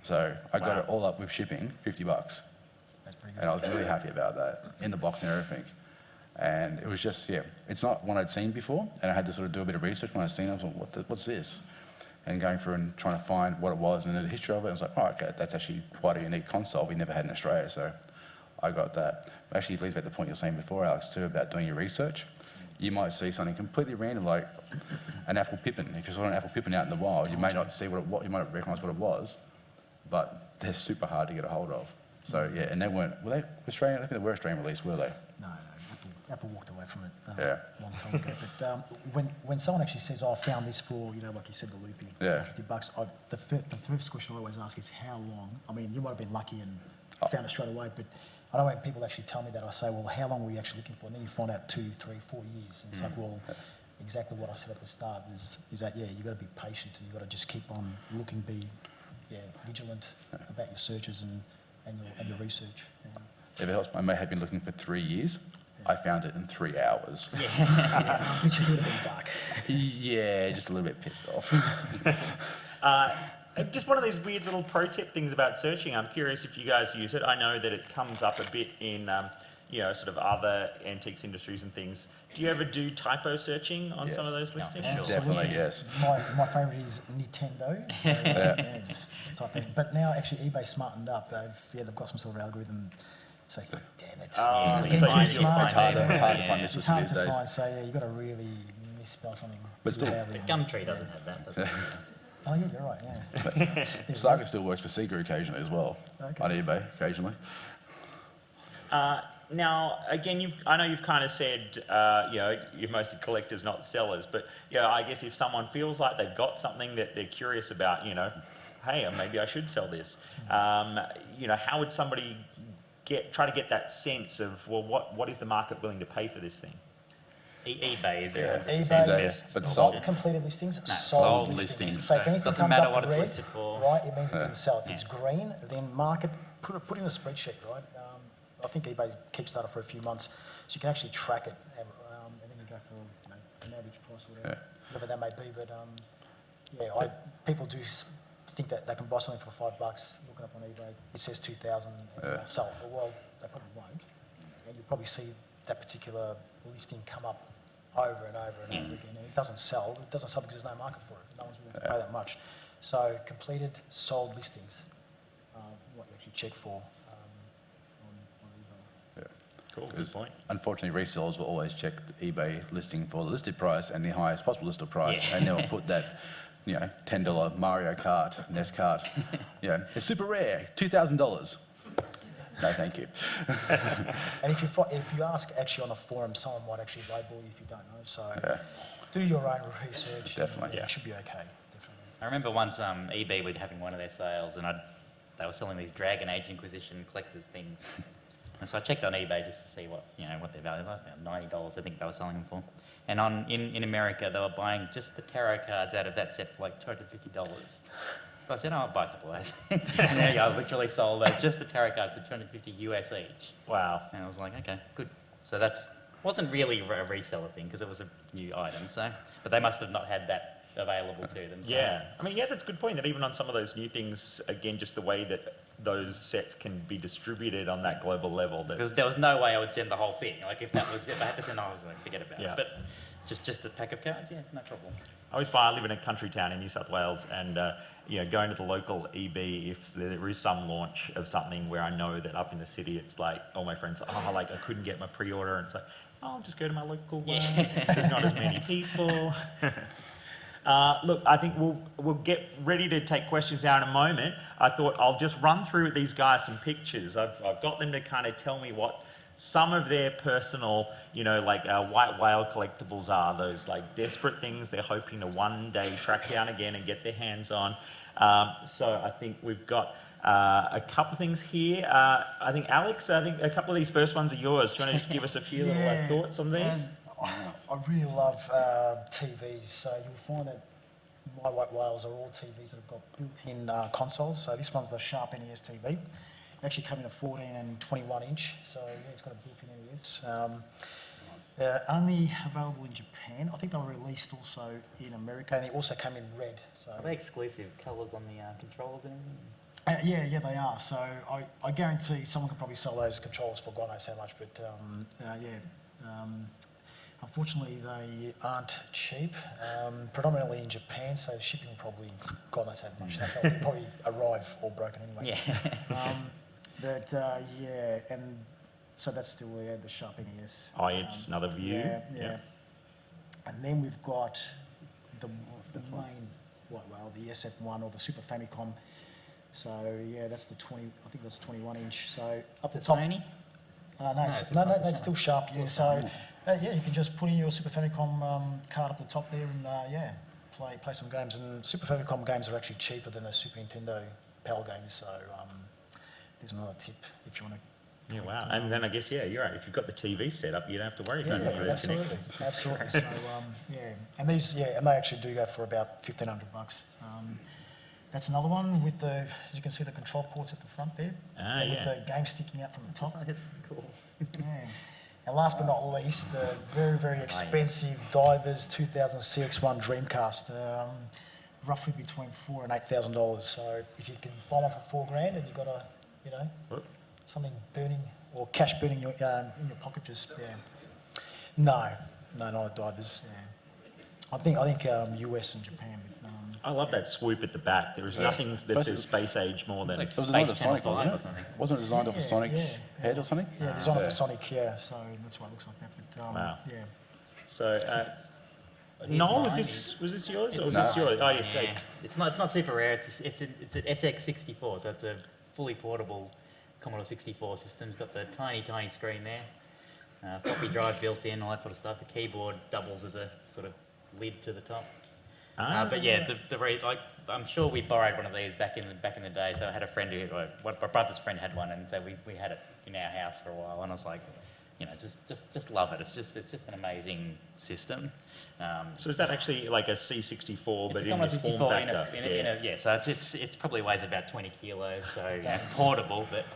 So I got it all up with shipping, $50.
That's pretty good.
And I was really happy about that, in the box and everything. And it was just, it's not one I'd seen before, and I had to sort of do a bit of research when I seen it. I was like, what's this? And going through and trying to find what it was and the history of it, I was like, oh, okay, that's actually quite a unique console we never had in Australia, so I got that. Actually, it leads back to the point you were saying before, Alex, too, about doing your research. You might see something completely random, like an apple pippin. If you saw an apple pippin out in the wild, you may not see what you might not recognise what it was, but they're super hard to get a hold of. So, yeah, and they were Australian? I think they were Australian released, were they?
No, Apple walked away from it a long time ago. But when someone actually says, oh, I found this for, like you said, the Loopy, $50, the first question I always ask is how long? I mean, you might have been lucky and found it straight away, but I don't know when people actually tell me that, I say, well, how long were you actually looking for? And then you find out 2, 3, 4 years. And it's like, well, exactly what I said at the start is that, yeah, you've got to be patient and you've got to just keep on looking, be vigilant about your searches and your research.
If it helps, my mate had been looking for 3 years. I found it in 3 hours.
Which would have been dark.
Yeah, just a little bit pissed off.
Just one of these weird little pro tip things about searching. I'm curious if you guys use it. I know that it comes up a bit in, sort of other antiques industries and things. Do you ever do typo searching on some of those listings?
Definitely, yes.
My favourite is Nintendo. So, yeah, just type in. But now actually eBay smartened up. They've got some sort of algorithm. So it's like, damn it.
Oh,
Getting
so
too
you'll
smart.
It's hard to find this
It's
list
hard
these
to
days.
find. So yeah, you've got to really misspell something.
But still-
badly.
Gumtree doesn't have that, does it?
Oh, yeah, you're right. Yeah.
Saga still works for Sega occasionally as well,
Okay.
on eBay occasionally.
Now, again, I know you've kind of said, you're mostly collectors, not sellers, but I guess if someone feels like they've got something that they're curious about, hey, maybe I should sell this. How would somebody try to get that sense of, well, what is the market willing to pay for this thing?
eBay is
Yeah.
it?
eBay,
But
not
sold.
completed listings,
No,
sold
sold
listings.
listings.
So if anything
Doesn't
comes
matter
up
what it's
red,
listed for.
right, it means it didn't sell. If it's green, then market, put in a spreadsheet, right? I think eBay keeps data for a few months, so you can actually track it, and then you go for an average price or whatever that may be. But people do think that they can buy something for $5, look it up on eBay, it says 2,000, and they'll sell it. Well, they probably won't, and you'll probably see that particular listing come up over and over and over again, and it doesn't sell. It doesn't sell because there's no market for it. No one's willing to pay that much. So completed, sold listings, what you actually check for on eBay.
Cool, good
Because
point.
unfortunately, resellers will always check the eBay listing for the listed price and the highest possible listed price, and they'll put that, $10 Mario Kart, NES cart. It's super rare, $2,000. No, thank you.
And if you ask actually on a forum, someone might actually label you if you don't know. So do your own research.
Definitely.
It should be okay. Definitely.
I remember once eBay were having one of their sales, and they were selling these Dragon Age Inquisition collectors things. And so I checked on eBay just to see what their value was. About $90, I think they were selling them for. And in America, they were buying just the tarot cards out of that set for like $250. So I said, I'll buy a couple of those. And there you go, I literally sold just the tarot cards for $250 US each.
Wow.
And I was like, okay, good. So wasn't really a reseller thing because it was a new item. But they must have not had that available to them. So.
Yeah. I mean, that's a good point, that even on some of those new things, again, just the way that those sets can be distributed on that global level.
Because there was no way I would send the whole thing. Like if I had to send, I was like, forget about it. But just a pack of cards, no problem.
I always find I live in a country town in New South Wales, and going to the local EB, if there is some launch of something where I know that up in the city, it's like all my friends, I couldn't get my pre-order, and it's like, I'll just go to my local one. There's not as many people. Look, I think we'll get ready to take questions now in a moment. I thought I'll just run through with these guys some pictures. I've got them to kind of tell me what some of their personal, white whale collectibles are, those like desperate things they're hoping to one day track down again and get their hands on. So I think we've got a couple of things here. I think, Alex, a couple of these first ones are yours. Do you want to just give us a few little thoughts on these?
I really love TVs, so you'll find that my white whales are all TVs that have got built-in consoles. So this one's the Sharp NES TV. It actually came in a 14 and 21 inch, so it's got a built-in NES. Only available in Japan. I think they were released also in America, and they also came in red. So
Are they exclusive colours on the controllers and everything?
yeah, they are. So I guarantee someone can probably sell those controllers for God knows how much, but unfortunately, they aren't cheap, predominantly in Japan, so shipping probably, God knows how much. They'll probably arrive all broken anyway.
Yeah.
And so that's still the Sharp NES.
Oh, yeah, just another view.
Yeah. And then we've got the main white whale, the SF1 or the Super Famicom. So yeah, that's the 20. I think that's 21 inch. So up the top.
Sony?
No, it's still Sharp. Yeah, so you can just put in your Super Famicom card up the top there and play some games. And Super Famicom games are actually cheaper than the Super Nintendo PAL games. So there's another tip if you want to
Yeah, wow. And then I guess, yeah, you're right. If you've got the TV set up, you don't have to worry about any of those
absolutely,
connections.
absolutely. So, and these, and they actually do go for about $1,500. That's another one with the, as you can see, the control ports at the front there.
Ah,
With
yeah.
the game sticking out from the top.
That's cool.
Yeah. And last but not least, the very, very expensive Divers 2006 one Dreamcast, roughly between $4,000 and $8,000. So if you can find one for $4,000 and you've got a,
What?
something burning or cash burning in your pocket, just no, not at Divers. Yeah. I think US and Japan.
I love that swoop at the back. There is nothing that says space age more than...
It's
It was
like
designed off
Space
Sonic,
Channel 5
wasn't
or
it?
something.
Wasn't it designed off a Sonic head or something?
Yeah, designed for Sonic, so that's why it looks like that. But,
Wow.
Yeah.
So, Noel, was this yours or was this yours? Oh, yes, Dave.
It's not super rare. It's an SX64, so it's a fully portable Commodore 64 system. It's got the tiny screen there, floppy drive built in, all that sort of stuff. The keyboard doubles as a sort of lid to the top. But yeah, I'm sure we borrowed one of these back in the day. So I had a friend my brother's friend had one, and so we had it in our house for a while. And I was like, just love it. It's just an amazing system.
So is that actually like a C64, but
It's a
in this form
Commodore 64
factor?
so it probably weighs about 20 kilos, so portable, but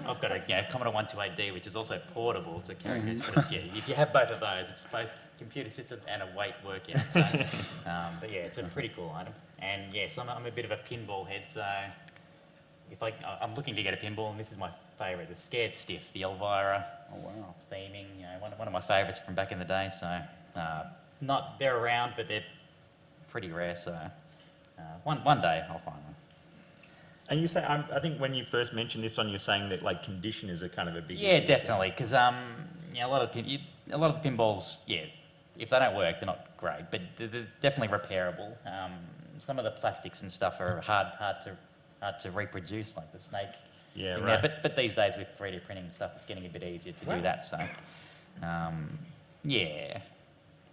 I've got a Commodore 128D, which is also portable to carry, but it's, if you have both of those, it's both computer system and a weight workout, so, but yeah, it's a pretty cool item, and yes, I'm a bit of a pinball head, so if I'm looking to get a pinball, and this is my favourite, the Scared Stiff, the Elvira theming, one of my favourites from back in the day, so they're around, but they're pretty rare, so one day I'll find one.
And you say, I think when you first mentioned this one, you're saying that like conditioners are kind of a big
Yeah,
issue.
definitely, because a lot of the pinballs, if they don't work, they're not great, but they're definitely repairable. Some of the plastics and stuff are hard to reproduce, like the snake.
Yeah,
in
right.
there. But these days with 3D printing and stuff, it's getting a bit easier to do that. So,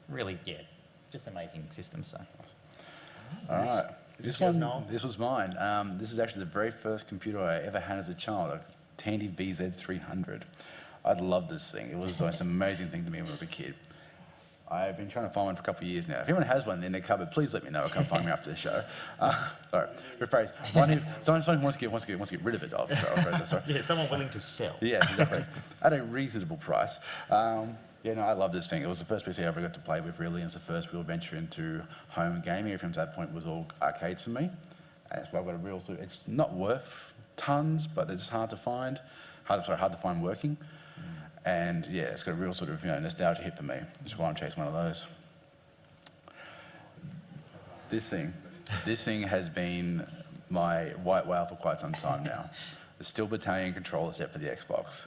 really, just amazing system. So,
All right.
this yours, Noel?
This was mine. This is actually the very first computer I ever had as a child, a Tandy VZ300. I loved this thing. It was the most amazing thing to me when I was a kid. I've been trying to find one for a couple of years now. If anyone has one in their cupboard, please let me know. Come find me after the show. Sorry, rephrase. Someone who wants to get rid of it. I'll rephrase that, sorry.
Yeah, someone willing to sell.
Yes, exactly. At a reasonable price. I love this thing. It was the first PC I ever got to play with, really. It's the first real venture into home gaming. Everything to that point was all arcades for me. And that's why I've got a real... It's not worth tons, but it's hard to find. Hard to find working. And yeah, it's got a real sort of nostalgia hit for me, which is why I'm chasing one of those. This thing has been my white whale for quite some time now. The Steel Battalion controller set for the Xbox.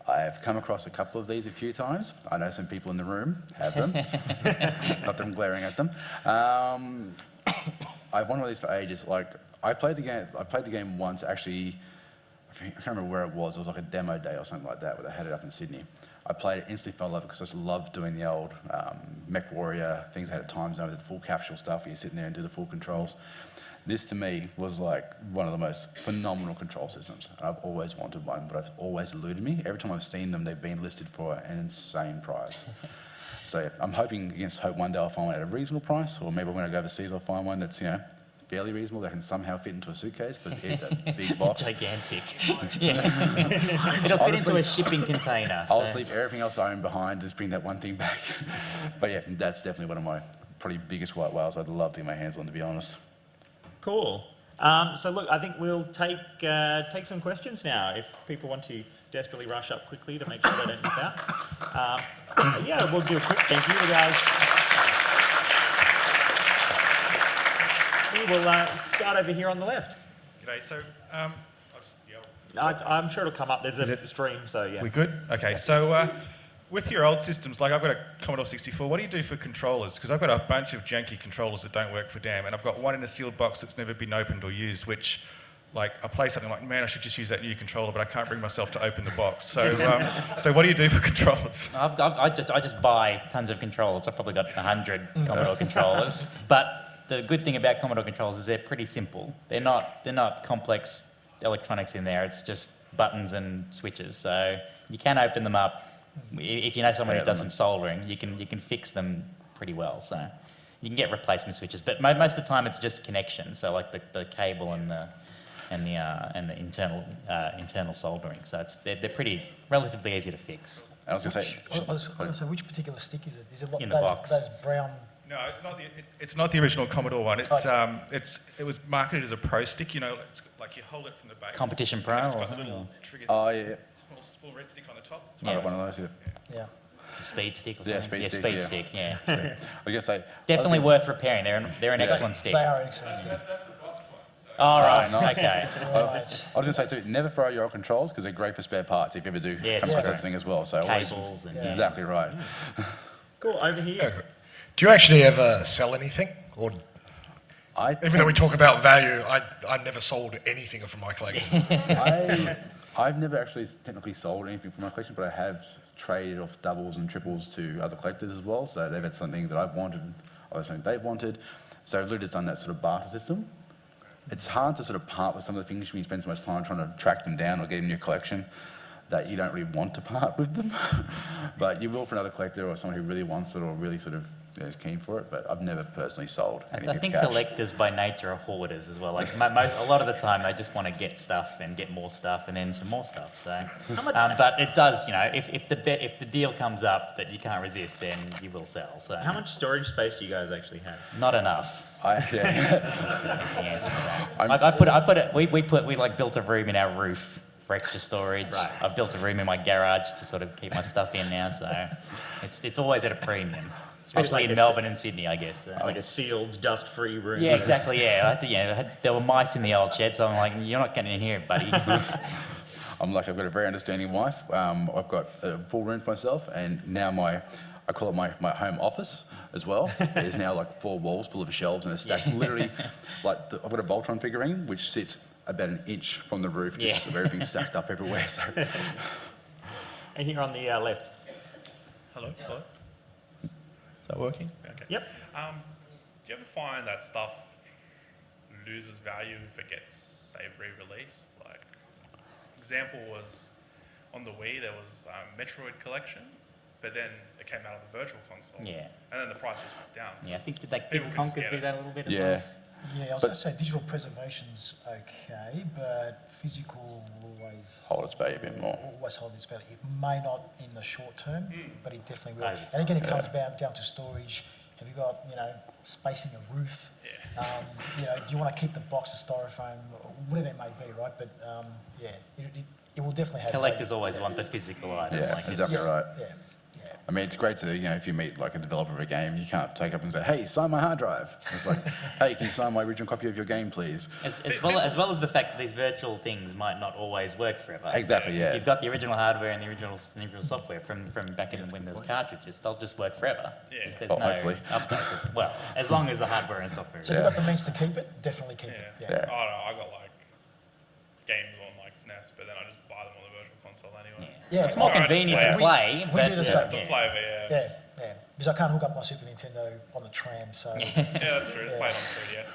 I've come across a couple of these a few times. I know some people in the room have them. Not that I'm glaring at them. I've wanted one of these for ages. Like I played the game once actually. I can't remember where it was. It was like a demo day or something like that where they had it up in Sydney. I played it, instantly fell in love because I just loved doing the old Mech Warrior things. That had a time zone with the full capsule stuff where you sit in there and do the full controls. This to me was like one of the most phenomenal control systems. And I've always wanted one, but it's always eluded me. Every time I've seen them, they've been listed for an insane price. So I'm hoping against hope one day I'll find one at a reasonable price, or maybe when I go overseas I'll find one that's fairly reasonable, that can somehow fit into a suitcase, but it's a big box.
gigantic. It'll fit into a shipping container.
I'll just leave everything else I own behind, just bring that one thing back. But yeah, that's definitely one of my probably biggest white whales I'd love to get my hands on, to be honest.
Cool. So look, I think we'll take some questions now if people want to desperately rush up quickly to make sure they don't miss out. We'll do a quick thank you, guys. We will start over here on the left.
G'day, so I'll just yell.
I'm sure it'll come up. There's a stream, so yeah.
We good? Okay, so with your old systems, like I've got a Commodore 64, what do you do for controllers? Because I've got a bunch of janky controllers that don't work for damn, and I've got one in a sealed box that's never been opened or used, which, like, I play something like, man, I should just use that new controller, but I can't bring myself to open the box. So, so what do you do for controllers?
I just buy tons of controllers. I've probably got 100 Commodore controllers, but the good thing about Commodore controllers is they're pretty simple. They're not complex electronics in there. It's just buttons and switches. So you can open them up. If you know someone who does some soldering, you can fix them pretty well. So you can get replacement switches, but most of the time it's just connection. So like the cable and the internal soldering. So they're pretty relatively easy to fix.
I was going to say,
I was going to say, which particular stick is it? Is it like
In the box.
those brown?
No, it's not the original Commodore one. It was marketed as a pro stick. You know, it's like you hold it from the base.
Competition Pro
and it's
or
got a
something,
little
or-
trigger.
oh yeah,
Small red stick on the top. It's
I
Yeah.
got one of those. Yeah.
Yeah.
The speed stick. Or
Yeah,
something?
speed stick, yeah.
Yeah.
I was going to say,
Definitely worth repairing. They're an excellent stick.
They are excellent sticks.
All right.
nice.
Okay.
Right.
I was going to say too, never throw your old controls because they're great for spare parts if you ever do
Yeah,
come across
true.
that thing as well. So always,
Cables and
exactly right.
Cool, over here.
Do you actually ever sell anything? Or even though we talk about value, I never sold anything from my collection.
I've never actually technically sold anything from my collection, but I have traded off doubles and triples to other collectors as well. So they've had something that I've wanted, or something they've wanted. So I've literally just done that sort of barter system. It's hard to sort of part with some of the things when you spend so much time trying to track them down or get in your collection that you don't really want to part with them. But you will for another collector or someone who really wants it or really sort of is keen for it. But I've never personally sold anything
I
for
think
cash.
collectors by nature are hoarders as well. Like a lot of the time, they just want to get stuff and get more stuff and then some more stuff. So, but it does, you know, if the deal comes up that you can't resist, then you will sell. So
How much storage space do you guys actually have?
not enough.
Yeah.
That's the answer to that. We like built a room in our roof for extra storage.
Right.
I've built a room in my garage to sort of keep my stuff in now. So it's always at a premium, especially
like
in Melbourne and Sydney, I guess. So.
Like a sealed, dust-free room.
Yeah, exactly. Yeah, there were mice in the old shed, so I'm like, you're not getting in here, buddy.
I'm like, I've got a very understanding wife. I've got a full room for myself, and now I call it my home office as well. There's now like 4 walls full of shelves and a stack. Literally, like I've got a Voltron figurine which sits about an inch from the roof, just
Yeah.
so everything's stacked up everywhere. So
And here on the left.
Hello? Is that working? Okay.
Yep.
Do you ever find that stuff loses value if it gets, say, re-released? Like, example was on the Wii, there was Metroid Collection, but then it came out on the Virtual Console.
Yeah.
And then the price just went down.
Yeah, I think did like
People
Kid
can just
Conkers
get
do
it.
that a little bit as
yeah,
well?
Yeah, I was going to say digital preservation's okay, but physical will always
hold its value a bit more.
always hold its value. It may not in the short term, but it definitely will.
Over
And again, it comes down to storage. Have you got, spacing a roof?
Yeah.
Do you want to keep the box of styrofoam, or whatever it may be, right? But it will definitely have
Collectors
value.
always want the physical item.
Yeah,
like it's-
exactly right.
Yeah.
I mean, it's great to, if you meet like a developer of a game, you can't take up and say, hey, sign my hard drive. It's like, hey, can you sign my original copy of your game, please?
As well as the fact that these virtual things might not always work forever.
Exactly, yeah.
If you've got the original hardware and the original software from back in when there was cartridges, they'll just work forever.
Yeah.
There's
Oh,
no
hopefully.
updates. Well, as long as the hardware and software.
So if you've got the means to keep it, definitely keep it.
Yeah.
Yeah.
Yeah.
I don't know, I got like games on like SNES, but then I just buy them on the Virtual Console anyway.
Yeah,
It's more
Alright,
convenient
yeah.
to play,
we
but
do the same.
Still play, but yeah.
Yeah. Because I can't hook up my Super Nintendo on the tram, so.
Yeah, that's true. Just play it on 3DS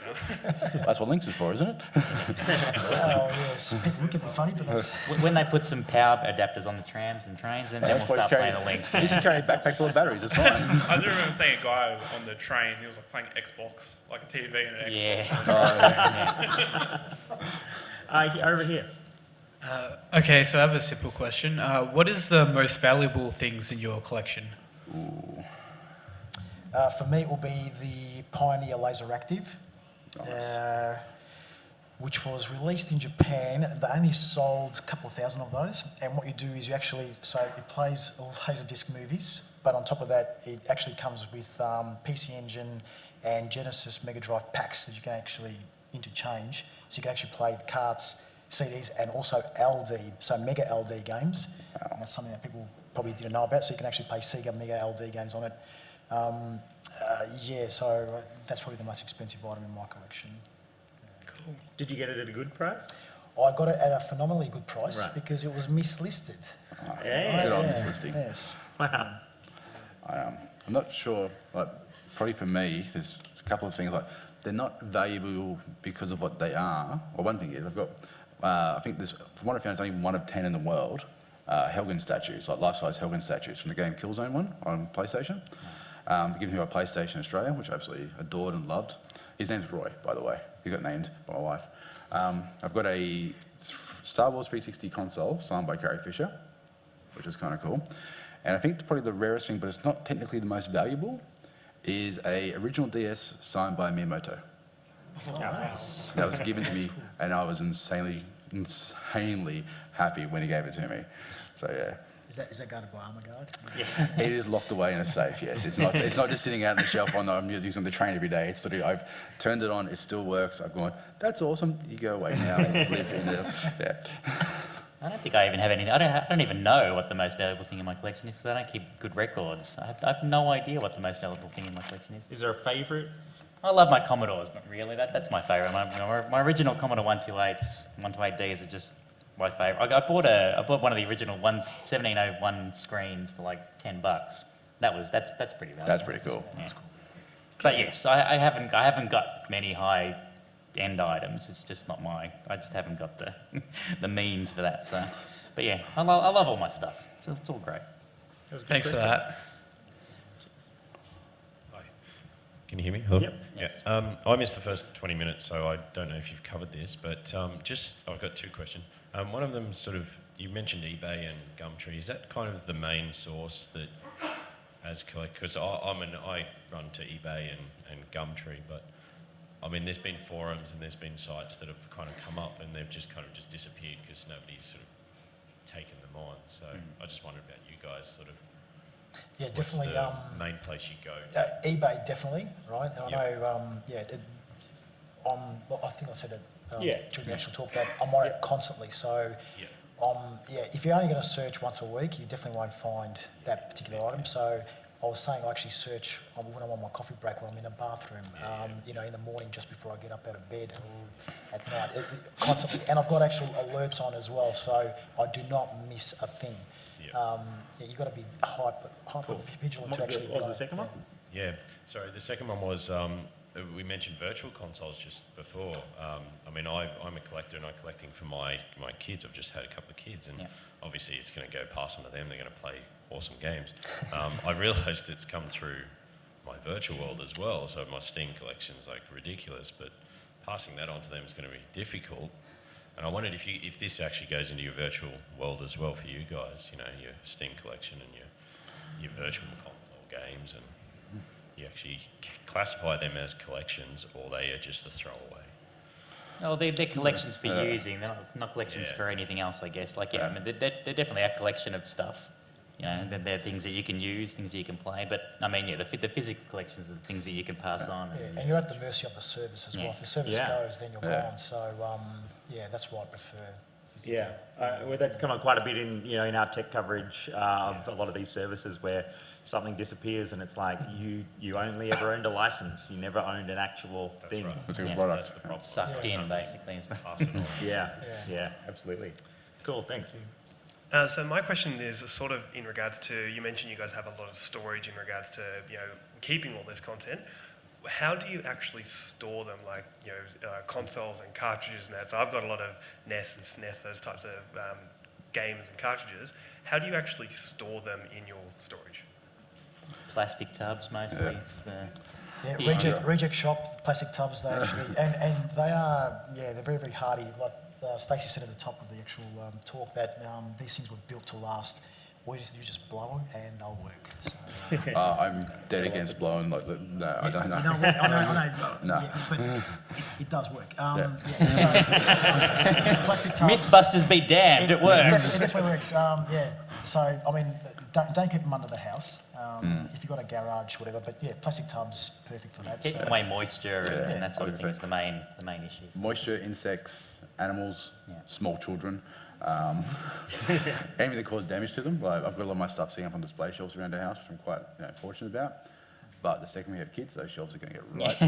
now.
That's what Lynx is for, isn't it?
Oh, yes. People look at me funny, but that's.
when they put some power adapters on the trams and trains, then we'll start playing the links.
You should carry a backpack full of batteries, it's fine.
I do remember seeing a guy on the train, he was like playing Xbox, like a TV and an Xbox.
Yeah.
Over here.
Okay, so I have a simple question. What is the most valuable things in your collection?
For me, it will be the Pioneer Laser Active, which was released in Japan. They only sold a couple of thousand of those. And what you do is it plays Laserdisc movies, but on top of that, it actually comes with PC Engine and Genesis Mega Drive packs that you can actually interchange. So you can actually play the carts, CDs, and also LD, so Mega LD games. And that's something that people probably didn't know about, so you can actually play Sega Mega LD games on it. So that's probably the most expensive item in my collection.
Cool.
Did you get it at a good price?
I got it at a phenomenally good price
Right.
because it was mislisted.
Yeah.
Good on
Yeah,
this listing.
Yes.
Wow.
I'm not sure, like, probably for me, there's a couple of things, like, they're not valuable because of what they are. Well, one thing is, I've got I think there's, from what I found, it's only 1 of 10 in the world, Helgen statues, like life-size Helgen statues from the game Killzone 1 on PlayStation. Given him a PlayStation Australia, which I absolutely adored and loved. His name's Roy, by the way. He got named by my wife. I've got a Star Wars 360 console signed by Carrie Fisher, which is kind of cool. And I think probably the rarest thing, but it's not technically the most valuable, is a original DS signed by Miyamoto. That was given to me, and I was insanely happy when he gave it to me. So yeah.
Is that guarded by armor guard?
It is locked away in a safe, yes. It's not just sitting out on the shelf on I'm using the train every day. It's sort of, I've turned it on, it still works. I've gone, that's awesome, you go away now. Just live in there. Yeah.
I don't think I even have anything. I don't even know what the most valuable thing in my collection is because I don't keep good records. I have no idea what the most valuable thing in my collection is.
Is there a favourite?
I love my Commodores, but really, that's my favourite. My original Commodore 128s, 128Ds are just my favourite. I bought one of the original 1701 screens for like $10. That's pretty valuable.
That's pretty cool.
Yeah. But yes, I haven't got many high-end items. It's just not I just haven't got the the means for that. So, but yeah, I love all my stuff. It's all great.
Thanks for that.
Can you hear me? Hello?
Yep.
Yeah. I missed the first 20 minutes, so I don't know if you've covered this, but I've got 2 questions. One of them you mentioned eBay and Gumtree. Is that kind of the main source that as because I run to eBay and Gumtree, but I mean, there's been forums and there's been sites that have kind of come up and they've just kind of disappeared because nobody's sort of taken them on. So I just wondered about you guys sort of.
Yeah, definitely.
What's the main place you go to?
eBay, definitely, right? And I know, I think I said it during the actual talk that I'm on it constantly. So, if you're only going to search once a week, you definitely won't find that particular item. So, I was saying I actually search when I'm on my coffee break, when I'm in a bathroom, in the morning just before I get up out of bed, or at night, constantly. And I've got actual alerts on as well, so I do not miss a thing. You've got to be hyper vigilant to actually.
What was the second one?
Yeah, sorry. The second one was we mentioned virtual consoles just before. I mean, I'm a collector and I'm collecting for my kids. I've just had a couple of kids, and obviously it's going to go past some of them. They're going to play awesome games. I realised it's come through my virtual world as well. So my Steam collection's like ridiculous, but passing that on to them is going to be difficult. And I wondered if this actually goes into your virtual world as well for you guys, your Steam collection and your virtual console games, and you actually classify them as collections or they are just a throwaway.
Oh, they're collections for using. They're not collections for anything else, I guess. I mean, they're definitely a collection of stuff. They're things that you can use, things that you can play. But I mean, the physical collections are the things that you can pass on.
And you're at the mercy of the service as well. If the service goes, then you're gone. So that's why I prefer.
Yeah, well, that's come up quite a bit in our tech coverage of a lot of these services where something disappears and it's like you only ever owned a license, you never owned an actual thing.
Right.
It's a good product.
That's the problem.
Sucked in, basically.
Yeah, absolutely. Cool, thanks.
So my question is sort of in regards to, you mentioned you guys have a lot of storage in regards to, keeping all this content. How do you actually store them, like, consoles and cartridges and that? So I've got a lot of NES and SNES, those types of games and cartridges. How do you actually store them in your storage?
Plastic tubs, mostly. It's
Reject shop, plastic tubs, they actually, and they are, they're very, very hardy. Like Stacey said at the top of the actual talk that these things were built to last. You just blow them and they'll work. So,
I'm dead against blowing. No, I don't know.
I know.
No.
But it does work. So, plastic tubs.
Mythbusters be damned, it works.
It definitely works. So, I mean, don't keep them under the house. If you've got a garage, whatever. But plastic tubs, perfect for that.
Keep away moisture and that sort of thing is the main issues.
Moisture, insects, animals, small children. Anything that causes damage to them. Like, I've got a lot of my stuff sitting up on display shelves around the house, which I'm quite fortunate about. But the second we have kids, those shelves are going to get nice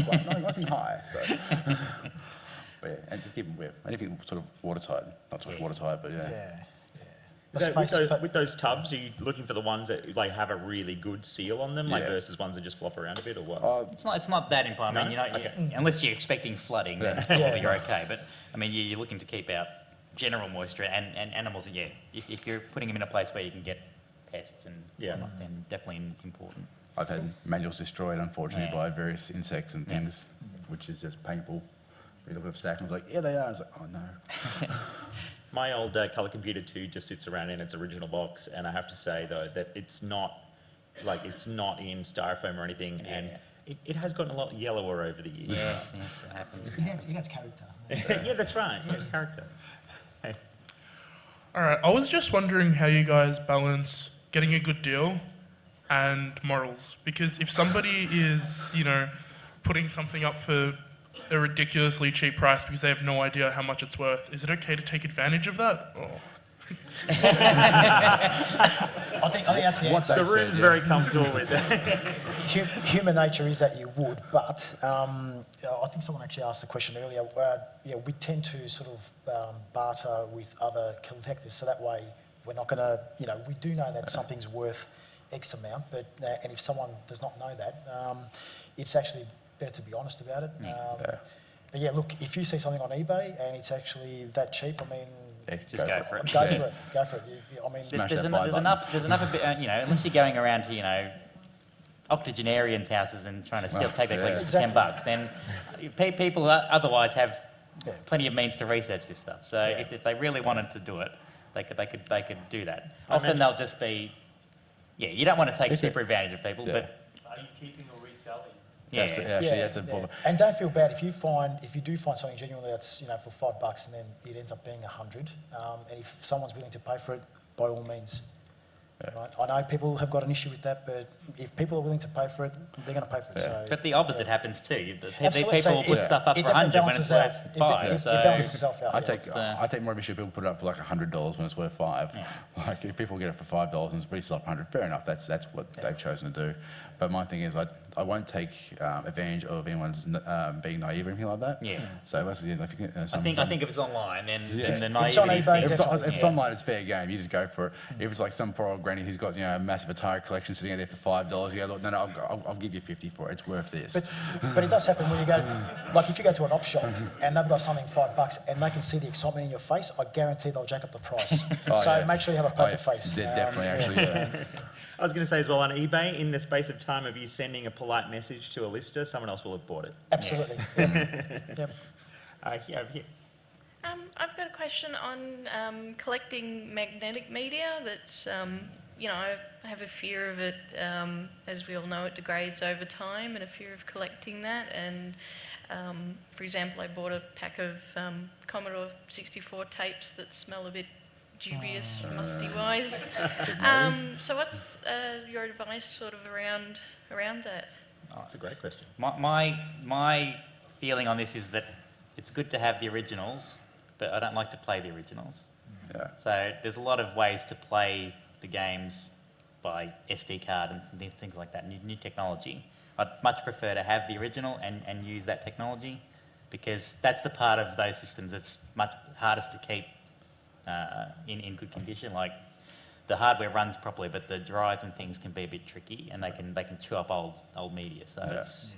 and high. So. But and just keep them anything sort of watertight. Not so much watertight, but
With those tubs, are you looking for the ones that have a really good seal on them, versus ones that just flop around a bit, or what?
It's not that important.
No?
I mean, unless you're expecting flooding, then probably you're okay. But I mean, you're looking to keep out general moisture and animals. Yeah, if you're putting them in a place where you can get pests and whatnot, then definitely important.
I've had manuals destroyed, unfortunately,
Yeah.
by various insects and things, which is just painful. You look at a stack and it's like, yeah, they are. It's like, oh no.
My old Colour Computer 2 just sits around in its original box, and I have to say though that it's not in styrofoam or anything, and it has gotten a lot yellower over the years.
Yes, it happens.
It adds character.
Yeah, that's right. Yeah, character.
All right, I was just wondering how you guys balance getting a good deal and morals, because if somebody is, putting something up for a ridiculously cheap price because they have no idea how much it's worth, is it okay to take advantage of that? Or?
I think that's the answer.
The room's very comfortable with that.
Human nature is that you would, but I think someone actually asked the question earlier. We tend to sort of barter with other collectors, so that way we're not going to, we do know that something's worth X amount, but and if someone does not know that, it's actually better to be honest about it. But yeah, look, if you see something on eBay and it's actually that cheap, I mean,
Just go for it.
Go for it. Go for it. I mean,
There's enough of it, unless you're going around to, octogenarians' houses and trying to still take their collection for $10, then people otherwise have plenty of means to research this stuff. So if they really wanted to do it, they could do that. Often they'll just be, you don't want to take super advantage of people, but
are you keeping or reselling?
That's important.
And don't feel bad if you do find something genuinely that's for $5 and then it ends up being 100. And if someone's willing to pay for it, by all means. Right? I know people have got an issue with that, but if people are willing to pay for it, they're going to pay for it. So,
but the opposite happens too.
Absolutely.
People put stuff up for 100 when it's worth 5.
It balances itself out.
I take more of a issue if people put it up for like $100 when it's worth 5. Like if people get it for $5 and it's resell up 100, fair enough. That's what they've chosen to do. But my thing is, I won't take advantage of anyone's being naive or anything like that.
Yeah.
So if you get,
I think if it's online, then the
It's on
naivety.
eBay,
if it's online, it's fair game. You just go for it. If it's like some poor old granny who's got a massive Atari collection sitting out there for $5, you go, look, no, I'll give you 50 for it. It's worth this.
But it does happen when you go, like if you go to an op shop and they've got something $5 and they can see the excitement in your face, I guarantee they'll jack up the price. Make sure you have a poker face.
Definitely, actually.
I was going to say as well, on eBay, in the space of time of you sending a polite message to a lister, someone else will have bought it.
Absolutely.
Here, over here.
I've got a question on collecting magnetic media that's, I have a fear of it, as we all know, it degrades over time, and a fear of collecting that. And, for example, I bought a pack of Commodore 64 tapes that smell a bit dubious, musty-wise. So what's your advice sort of around that?
Oh, that's a great question.
My feeling on this is that it's good to have the originals, but I don't like to play the originals.
Yeah.
So there's a lot of ways to play the games by SD card and things like that, new technology. I'd much prefer to have the original and use that technology, because that's the part of those systems that's much hardest to keep in good condition. Like the hardware runs properly, but the drives and things can be a bit tricky, and they can chew up old media. So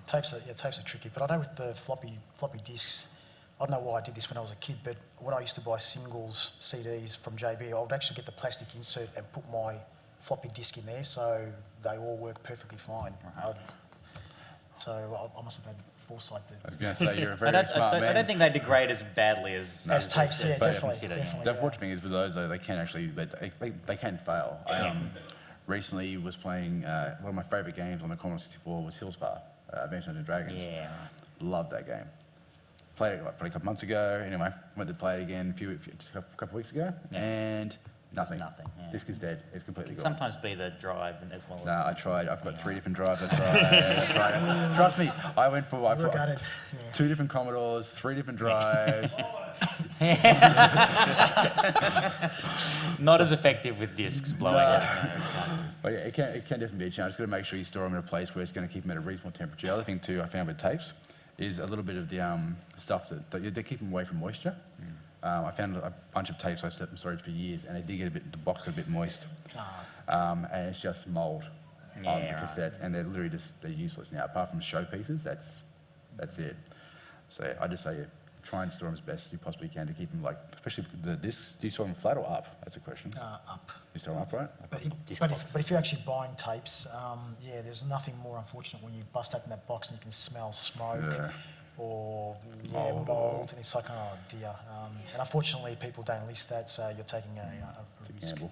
tapes are tricky. But I know with the floppy disks, I don't know why I did this when I was a kid, but when I used to buy singles CDs from JB, I would actually get the plastic insert and put my floppy disk in there, so they all work perfectly fine. So I must have had foresight there.
I was going to say, you're a very smart man.
I don't think they degrade as badly as
tapes. Yeah, definitely.
The unfortunate thing is with those, though, they can actually they can fail. I recently was playing one of my favourite games on the Commodore 64 was Hillsfar, Adventure and Dragons.
Yeah.
Loved that game. Played it probably a couple months ago. Anyway, went to play it again just a couple of weeks ago, and nothing.
Nothing. Yeah.
Disc is dead. It's completely gone.
Sometimes be the drive as well.
No, I tried. I've got 3 different drives. I tried. Trust me, I went for 2 different Commodores, 3 different drives.
Not as effective with discs blowing up.
But yeah, it can definitely be a challenge. Just got to make sure you store them in a place where it's going to keep them at a reasonable temperature. The other thing too I found with tapes is a little bit of the stuff that they keep them away from moisture. I found a bunch of tapes I kept in storage for years, and they did get the box got a bit moist, and it's just mould on the cassette, and they're literally they're useless now. Apart from showpieces, that's it. So I just say try and store them as best as you possibly can to keep them, like, especially the discs. Do you store them flat or up? That's a question.
Up.
You store them up, right?
But if you're actually buying tapes, yeah, there's nothing more unfortunate when you bust open that box and you can smell smoke or mold, and it's like, oh dear. And unfortunately, people don't list that, so you're taking a risk.
Gamble.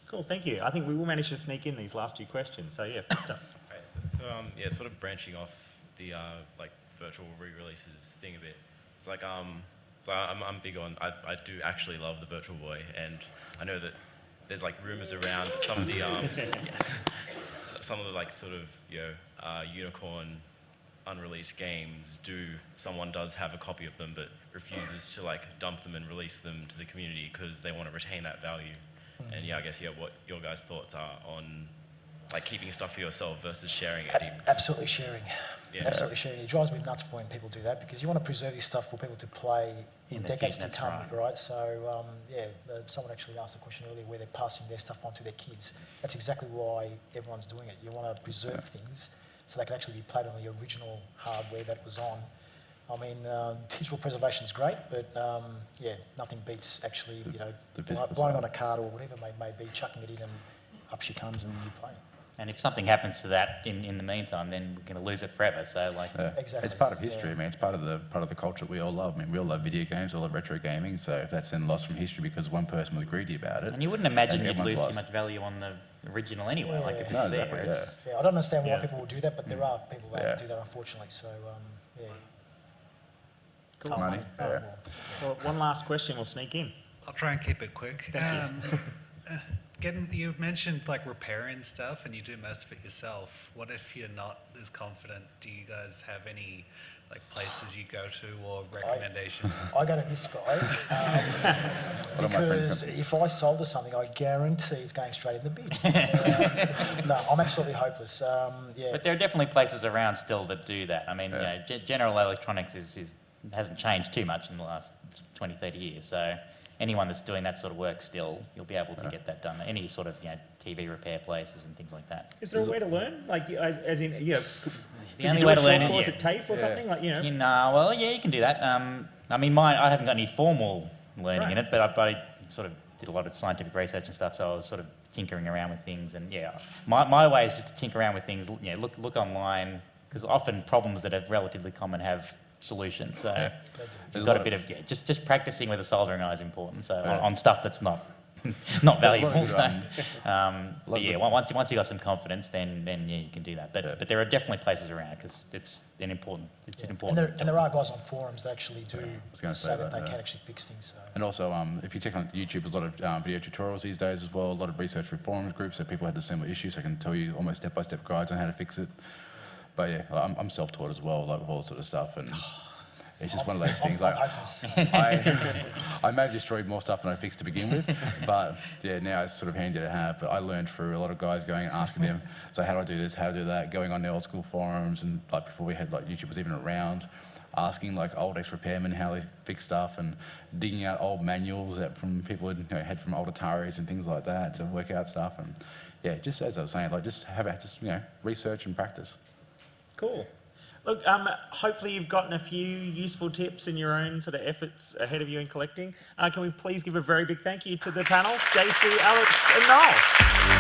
Cool, thank you. I think we will manage to sneak in these last 2 questions. So yeah, first up.
Right, so yeah, sort of branching off the like virtual re-releases thing a bit. It's like so I'm big on. I do actually love the Virtual Boy, and I know that there's like rumors around that some of the some of the like sort of unicorn unreleased games someone does have a copy of them but refuses to like dump them and release them to the community because they want to retain that value. And yeah, I guess what your guys' thoughts are on like keeping stuff for yourself versus sharing it.
Absolutely sharing.
Yeah.
Absolutely sharing. It drives me nuts when people do that because you want to preserve your stuff for people to play in decades to come, right? So someone actually asked a question earlier where they're passing their stuff on to their kids. That's exactly why everyone's doing it. You want to preserve things so they can actually be played on the original hardware that was on. I mean, digital preservation is great, but nothing beats actually, blowing on a card or whatever it may be, chucking it in and up she comes and you play.
And if something happens to that in the meantime, then we're going to lose it forever. So like,
Exactly.
It's part of history. I mean, it's part of the culture we all love. I mean, we all love video games, we all love retro gaming. So if that's then lost from history because one person was greedy about it,
and you wouldn't imagine
then
you'd lose
everyone's
too much value on the original anyway.
Yeah.
Like if it's
No,
there,
exactly,
it's,
I don't understand why people will do that, but there are people that do that, unfortunately. So,
Cool.
money. Yeah.
So one last question we'll sneak in.
I'll try and keep it quick.
Thank you.
You mentioned like repairing stuff and you do most of it yourself. What if you're not as confident? Do you guys have any like places you go to or recommendations?
I go to this guy because if I sold her something, I guarantee it's going straight in the bin. No, I'm absolutely hopeless.
But there are definitely places around still that do that. I mean, General Electronics hasn't changed too much in the last 20, 30 years. So anyone that's doing that sort of work still, you'll be able to get that done. Any sort of TV repair places and things like that.
Is there a way to learn? Like, as in,
the only way to learn
course at TAFE or something? Like,
well, yeah, you can do that. I mean, I haven't got any formal learning in it, but I sort of did a lot of scientific research and stuff, so I was sort of tinkering around with things. And my way is just to tinker around with things. Look online, because often problems that are relatively common have solutions. So you've got a bit of just practicing with a soldering iron is important. So on stuff that's not valuable. So, once you got some confidence, then you can do that. But there are definitely places around because it's an important.
And there are guys on forums that actually do say that they can actually fix things. So.
And also, if you check on YouTube, there's a lot of video tutorials these days as well. A lot of research through forums groups so people had the similar issues. So I can tell you almost step-by-step guides on how to fix it. But I'm self-taught as well, like with all this sort of stuff, and it's just one of those things. Like I may have destroyed more stuff than I fixed to begin with, but now it's sort of handy to have. But I learned through a lot of guys going and asking them, so how do I do this, how do I do that, going on the old school forums, and like before we had like YouTube was even around, asking like old ex-repairmen how they fix stuff, and digging out old manuals that from people who had from old Ataris and things like that to work out stuff. And just as I was saying, like just research and practice.
Cool. Look, hopefully you've gotten a few useful tips in your own sort of efforts ahead of you in collecting. Can we please give a very big thank you to the panel, Stacey, Alex and Noel.